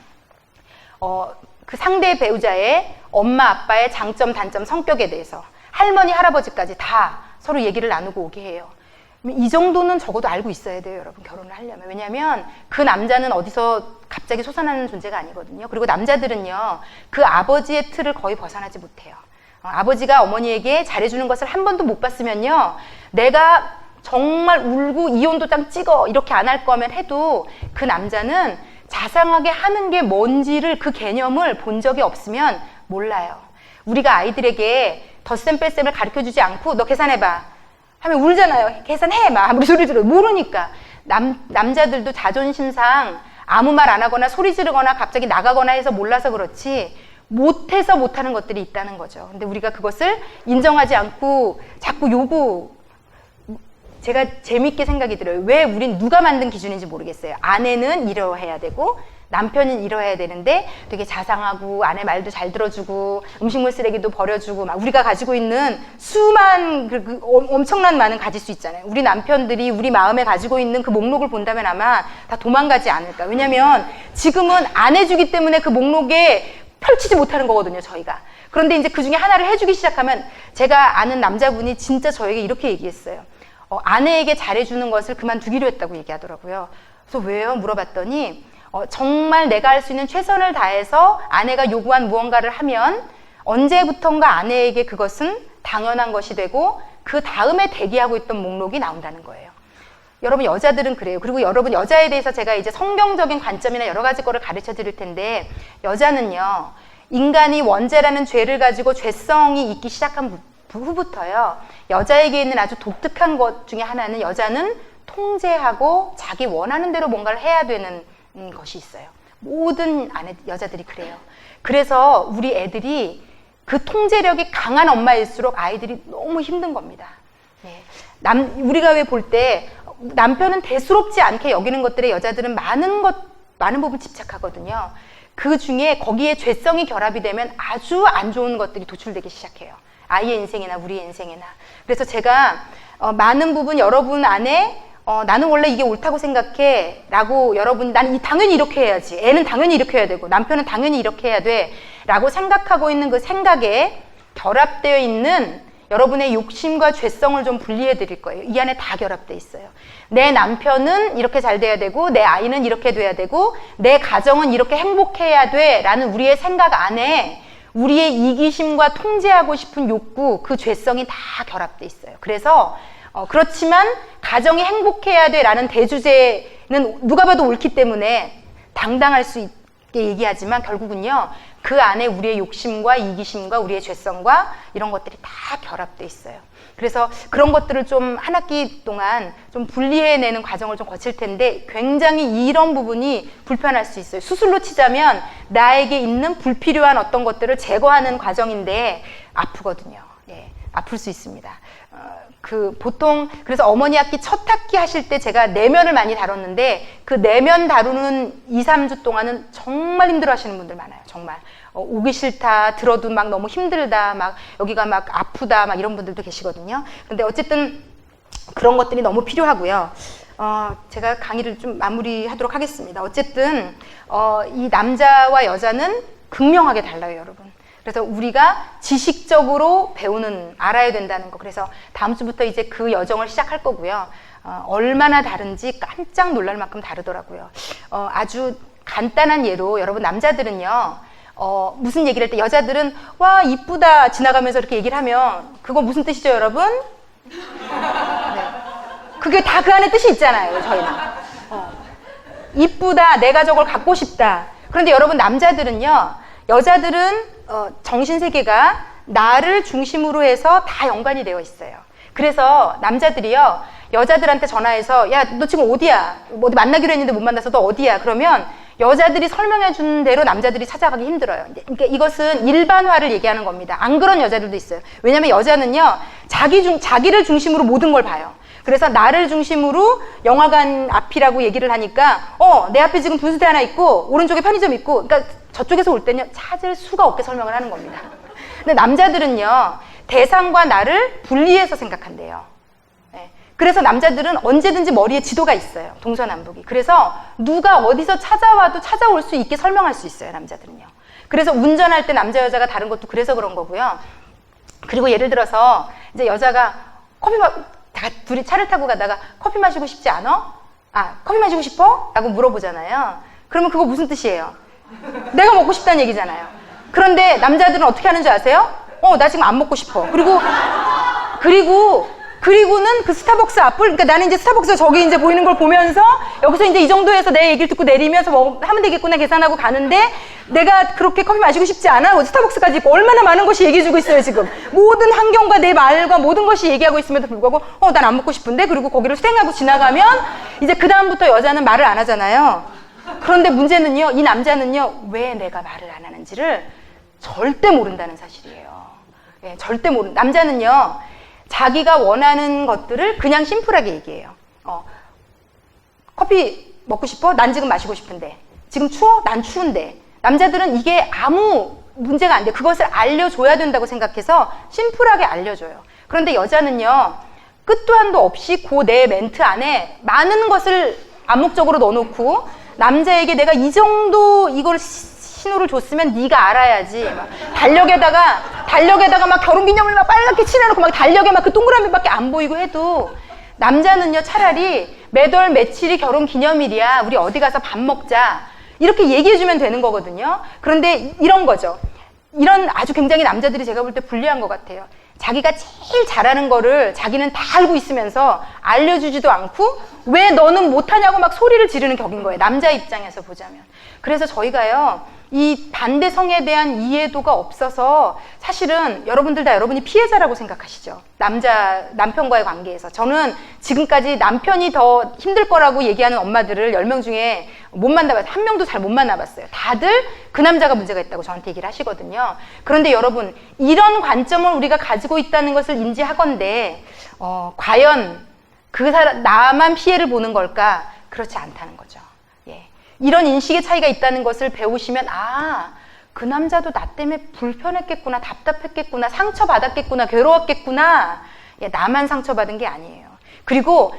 그 상대 배우자의 엄마 아빠의 장점 단점 성격에 대해서 할머니 할아버지까지 다 서로 얘기를 나누고 오게 해요. 이 정도는 적어도 알고 있어야 돼요, 여러분, 결혼을 하려면. 왜냐하면 그 남자는 어디서 갑자기 솟아나는 존재가 아니거든요. 그리고 남자들은요, 그 아버지의 틀을 거의 벗어나지 못해요. 아버지가 어머니에게 잘해주는 것을 한 번도 못 봤으면요, 내가 정말 울고 이혼도장 찍어 이렇게 안 할 거면 해도 그 남자는 자상하게 하는 게 뭔지를, 그 개념을 본 적이 없으면 몰라요. 우리가 아이들에게 덧셈 뺄셈을 가르쳐주지 않고 너 계산해봐 하면 울잖아요. 계산해 막 아무리 소리 들어도 모르니까. 남자들도 자존심상 아무 말 안 하거나 소리 지르거나 갑자기 나가거나 해서 몰라서 그렇지, 못해서 못하는 것들이 있다는 거죠. 근데 우리가 그것을 인정하지 않고 자꾸 제가 재밌게 생각이 들어요. 왜 우린 누가 만든 기준인지 모르겠어요. 아내는 이러해야 되고 남편은 이러해야 되는데, 되게 자상하고 아내 말도 잘 들어주고 음식물 쓰레기도 버려주고, 막 우리가 가지고 있는 수만 엄청난 많은 가질 수 있잖아요. 우리 남편들이 우리 마음에 가지고 있는 그 목록을 본다면 아마 다 도망가지 않을까. 왜냐면 지금은 안 해주기 때문에 그 목록에 펼치지 못하는 거거든요, 저희가. 그런데 이제 그 중에 하나를 해주기 시작하면, 제가 아는 남자분이 진짜 저에게 이렇게 얘기했어요. 아내에게 잘해주는 것을 그만두기로 했다고 얘기하더라고요. 그래서 왜요? 물어봤더니 정말 내가 할 수 있는 최선을 다해서 아내가 요구한 무언가를 하면 언제부턴가 아내에게 그것은 당연한 것이 되고, 그 다음에 대기하고 있던 목록이 나온다는 거예요. 여러분, 여자들은 그래요. 그리고 여러분, 여자에 대해서 제가 이제 성경적인 관점이나 여러 가지 거를 가르쳐 드릴 텐데, 여자는요, 인간이 원죄라는 죄를 가지고 죄성이 있기 시작한 후부터요, 여자에게 있는 아주 독특한 것 중에 하나는, 여자는 통제하고 자기 원하는 대로 뭔가를 해야 되는 것이 있어요. 모든 여자들이 그래요. 그래서 우리 애들이 그 통제력이 강한 엄마일수록 아이들이 너무 힘든 겁니다. 네. 우리가 왜 볼 때 남편은 대수롭지 않게 여기는 것들에 여자들은 많은 부분 집착하거든요. 그 중에 거기에 죄성이 결합이 되면 아주 안 좋은 것들이 도출되기 시작해요. 아이의 인생이나 우리의 인생이나. 그래서 제가 많은 부분 여러분 안에 나는 원래 이게 옳다고 생각해 라고, 여러분이 나는 당연히 이렇게 해야지, 애는 당연히 이렇게 해야 되고 남편은 당연히 이렇게 해야 돼 라고 생각하고 있는 그 생각에 결합되어 있는 여러분의 욕심과 죄성을 좀 분리해 드릴 거예요. 이 안에 다 결합되어 있어요. 내 남편은 이렇게 잘 돼야 되고, 내 아이는 이렇게 돼야 되고, 내 가정은 이렇게 행복해야 돼 라는 우리의 생각 안에 우리의 이기심과 통제하고 싶은 욕구, 그 죄성이 다 결합되어 있어요. 그래서 그렇지만 가정이 행복해야 돼 라는 대주제는 누가 봐도 옳기 때문에 당당할 수 있게 얘기하지만, 결국은요, 그 안에 우리의 욕심과 이기심과 우리의 죄성과 이런 것들이 다 결합되어 있어요. 그래서 그런 것들을 좀 한 학기 동안 좀 분리해내는 과정을 좀 거칠 텐데, 굉장히 이런 부분이 불편할 수 있어요. 수술로 치자면 나에게 있는 불필요한 어떤 것들을 제거하는 과정인데 아프거든요. 예, 아플 수 있습니다. 보통 그래서 어머니 학기 첫 학기 하실 때 제가 내면을 많이 다뤘는데 그 내면 다루는 2, 3주 동안은 정말 힘들어 하시는 분들 많아요. 정말 오기 싫다, 들어도 막 너무 힘들다, 막 여기가 막 아프다, 막 이런 분들도 계시거든요. 근데 어쨌든 그런 것들이 너무 필요하고요. 제가 강의를 좀 마무리하도록 하겠습니다. 어쨌든 이 남자와 여자는 극명하게 달라요, 여러분. 그래서 우리가 지식적으로 알아야 된다는 거. 그래서 다음 주부터 이제 그 여정을 시작할 거고요. 얼마나 다른지 깜짝 놀랄 만큼 다르더라고요. 아주 간단한 예로 여러분 남자들은요. 무슨 얘기를 할 때 여자들은 와 이쁘다 지나가면서 이렇게 얘기를 하면 그거 무슨 뜻이죠, 여러분? 네. 그게 다 그 안에 뜻이 있잖아요, 저희는. 이쁘다, 내가 저걸 갖고 싶다. 그런데 여러분 남자들은요, 여자들은 정신세계가 나를 중심으로 해서 다 연관이 되어 있어요. 그래서 남자들이요, 여자들한테 전화해서 야, 너 지금 어디야? 뭐 어디 만나기로 했는데 못 만나서 너 어디야? 그러면 여자들이 설명해 주는 대로 남자들이 찾아가기 힘들어요. 그러니까 이것은 일반화를 얘기하는 겁니다. 안 그런 여자들도 있어요. 왜냐하면 여자는요, 자기를 중심으로 모든 걸 봐요. 그래서 나를 중심으로 영화관 앞이라고 얘기를 하니까 내 앞에 지금 분수대 하나 있고 오른쪽에 편의점 있고, 그러니까 저쪽에서 올 때는요 찾을 수가 없게 설명을 하는 겁니다. 근데 남자들은요 대상과 나를 분리해서 생각한대요. 네. 그래서 남자들은 언제든지 머리에 지도가 있어요. 동서남북이. 그래서 누가 어디서 찾아와도 찾아올 수 있게 설명할 수 있어요, 남자들은요. 그래서 운전할 때 남자 여자가 다른 것도 그래서 그런 거고요. 그리고 예를 들어서 이제 여자가 둘이 차를 타고 가다가 커피 마시고 싶지 않아? 커피 마시고 싶어? 라고 물어보잖아요. 그러면 그거 무슨 뜻이에요? 내가 먹고 싶다는 얘기잖아요. 그런데 남자들은 어떻게 하는 줄 아세요? 나 지금 안 먹고 싶어. 그리고는 그 스타벅스 앞을, 그러니까 나는 이제 스타벅스 저기 이제 보이는 걸 보면서 여기서 이제 이 정도에서 내 얘기를 듣고 내리면서 하면 되겠구나 계산하고 가는데 내가 그렇게 커피 마시고 싶지 않아? 스타벅스까지 있고 얼마나 많은 것이 얘기해주고 있어요, 지금. 모든 환경과 내 말과 모든 것이 얘기하고 있음에도 불구하고 난 안 먹고 싶은데? 그리고 거기를 수행하고 지나가면 이제 그다음부터 여자는 말을 안 하잖아요. 그런데 문제는요, 이 남자는요, 왜 내가 말을 안 하는지를 절대 모른다는 사실이에요. 예, 절대 남자는요, 자기가 원하는 것들을 그냥 심플하게 얘기해요. 커피 먹고 싶어? 난 지금 마시고 싶은데. 지금 추워? 난 추운데. 남자들은 이게 아무 문제가 안 돼. 그것을 알려줘야 된다고 생각해서 심플하게 알려줘요. 그런데 여자는요, 끝도 한도 없이 그 내 멘트 안에 많은 것을 암묵적으로 넣어놓고 남자에게 내가 이 정도 이걸 신호를 줬으면 네가 알아야지. 막 달력에다가 막 결혼기념일 막 빨갛게 칠해놓고 막 달력에 막 그 동그라미밖에 안 보이고 해도 남자는요 차라리 매달 며칠이 결혼기념일이야. 우리 어디 가서 밥 먹자. 이렇게 얘기해주면 되는 거거든요. 그런데 이런 거죠. 이런 아주 굉장히 남자들이 제가 볼 때 불리한 것 같아요. 자기가 제일 잘하는 거를 자기는 다 알고 있으면서 알려주지도 않고 왜 너는 못하냐고 막 소리를 지르는 격인 거예요. 남자 입장에서 보자면. 그래서 저희가요, 이 반대성에 대한 이해도가 없어서 사실은 여러분들 다 여러분이 피해자라고 생각하시죠. 남편과의 관계에서. 저는 지금까지 남편이 더 힘들 거라고 얘기하는 엄마들을 10명 중에 못 만나봤어요. 한 명도 잘 못 만나봤어요. 다들 그 남자가 문제가 있다고 저한테 얘기를 하시거든요. 그런데 여러분, 이런 관점을 우리가 가지고 있다는 것을 인지하건대 과연 나만 피해를 보는 걸까? 그렇지 않다는 거죠. 예. 이런 인식의 차이가 있다는 것을 배우시면 그 남자도 나 때문에 불편했겠구나, 답답했겠구나, 상처받았겠구나, 괴로웠겠구나. 예, 나만 상처받은 게 아니에요. 그리고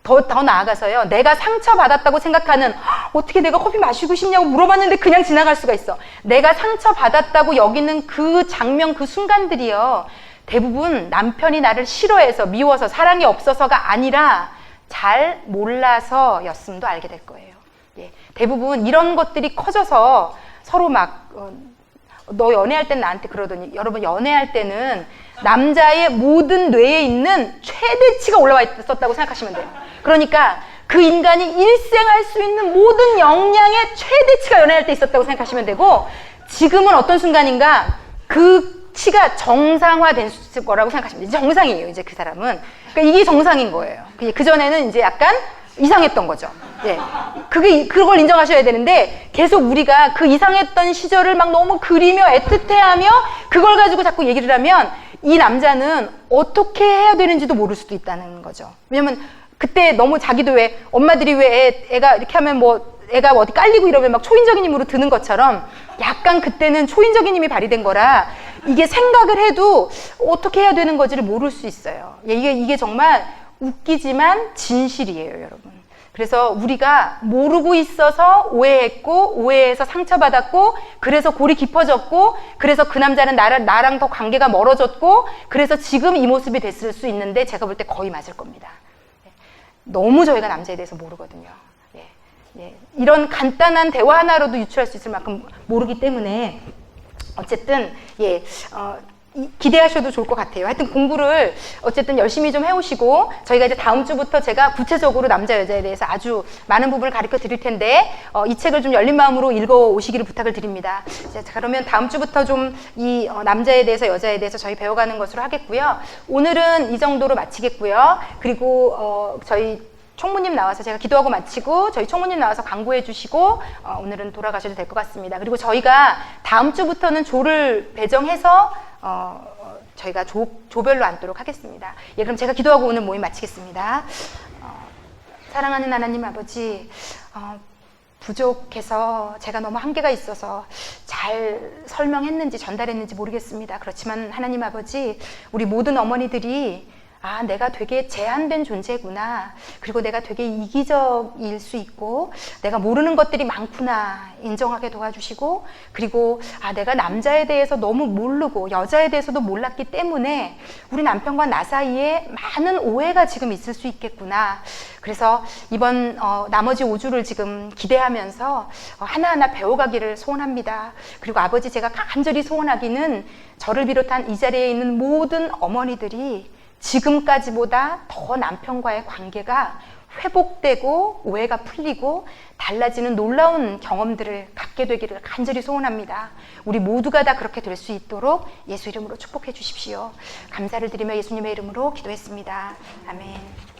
더 나아가서요, 내가 상처받았다고 생각하는 어떻게 내가 커피 마시고 싶냐고 물어봤는데 그냥 지나갈 수가 있어. 내가 상처받았다고 여기는 그 장면, 그 순간들이요, 대부분 남편이 나를 싫어해서 미워서 사랑이 없어서가 아니라 잘 몰라서였음도 알게 될 거예요. 예, 대부분 이런 것들이 커져서 서로 너 연애할 땐 나한테 그러더니, 여러분 연애할 때는 남자의 모든 뇌에 있는 최대치가 올라와 있었다고 생각하시면 돼요. 그러니까 그 인간이 일생할 수 있는 모든 역량의 최대치가 연애할 때 있었다고 생각하시면 되고, 지금은 어떤 순간인가 그 치가 정상화된 거라고 생각하시면 돼요. 정상이에요, 이제 그 사람은. 그러니까 이게 정상인 거예요. 그전에는 이제 약간 이상했던 거죠. 예. 그걸 인정하셔야 되는데, 계속 우리가 그 이상했던 시절을 막 너무 그리며 애틋해하며 그걸 가지고 자꾸 얘기를 하면 이 남자는 어떻게 해야 되는지도 모를 수도 있다는 거죠. 왜냐면 그때 너무 자기도 왜 엄마들이 왜 애가 이렇게 하면 뭐 애가 어디 깔리고 이러면 막 초인적인 힘으로 드는 것처럼 약간 그때는 초인적인 힘이 발휘된 거라 이게 생각을 해도 어떻게 해야 되는 건지를 모를 수 있어요. 이게 정말 웃기지만 진실이에요, 여러분. 그래서 우리가 모르고 있어서 오해했고, 오해해서 상처받았고, 그래서 골이 깊어졌고, 그래서 그 남자는 나랑 더 관계가 멀어졌고, 그래서 지금 이 모습이 됐을 수 있는데 제가 볼 때 거의 맞을 겁니다. 너무 저희가 남자에 대해서 모르거든요. 이런 간단한 대화 하나로도 유추할 수 있을 만큼 모르기 때문에 어쨌든 기대하셔도 좋을 것 같아요. 하여튼 공부를 어쨌든 열심히 좀 해오시고 저희가 이제 다음 주부터 제가 구체적으로 남자 여자에 대해서 아주 많은 부분을 가르쳐 드릴 텐데 이 책을 좀 열린 마음으로 읽어 오시기를 부탁을 드립니다. 자, 그러면 다음 주부터 좀 이 남자에 대해서 여자에 대해서 저희 배워가는 것으로 하겠고요. 오늘은 이 정도로 마치겠고요. 그리고 저희 총무님 나와서 제가 기도하고 마치고 저희 총무님 나와서 강구해 주시고 오늘은 돌아가셔도 될 것 같습니다. 그리고 저희가 다음 주부터는 조를 배정해서 저희가 조별로 앉도록 하겠습니다. 그럼 제가 기도하고 오늘 모임 마치겠습니다. 사랑하는 하나님 아버지, 부족해서 제가 너무 한계가 있어서 잘 설명했는지 전달했는지 모르겠습니다. 그렇지만 하나님 아버지, 우리 모든 어머니들이 내가 되게 제한된 존재구나. 그리고 내가 되게 이기적일 수 있고 내가 모르는 것들이 많구나 인정하게 도와주시고 그리고 내가 남자에 대해서 너무 모르고 여자에 대해서도 몰랐기 때문에 우리 남편과 나 사이에 많은 오해가 지금 있을 수 있겠구나. 그래서 이번 나머지 5주를 지금 기대하면서 하나하나 배워가기를 소원합니다. 그리고 아버지, 제가 간절히 소원하기는 저를 비롯한 이 자리에 있는 모든 어머니들이 지금까지보다 더 남편과의 관계가 회복되고 오해가 풀리고 달라지는 놀라운 경험들을 갖게 되기를 간절히 소원합니다. 우리 모두가 다 그렇게 될 수 있도록 예수 이름으로 축복해 주십시오. 감사를 드리며 예수님의 이름으로 기도했습니다. 아멘.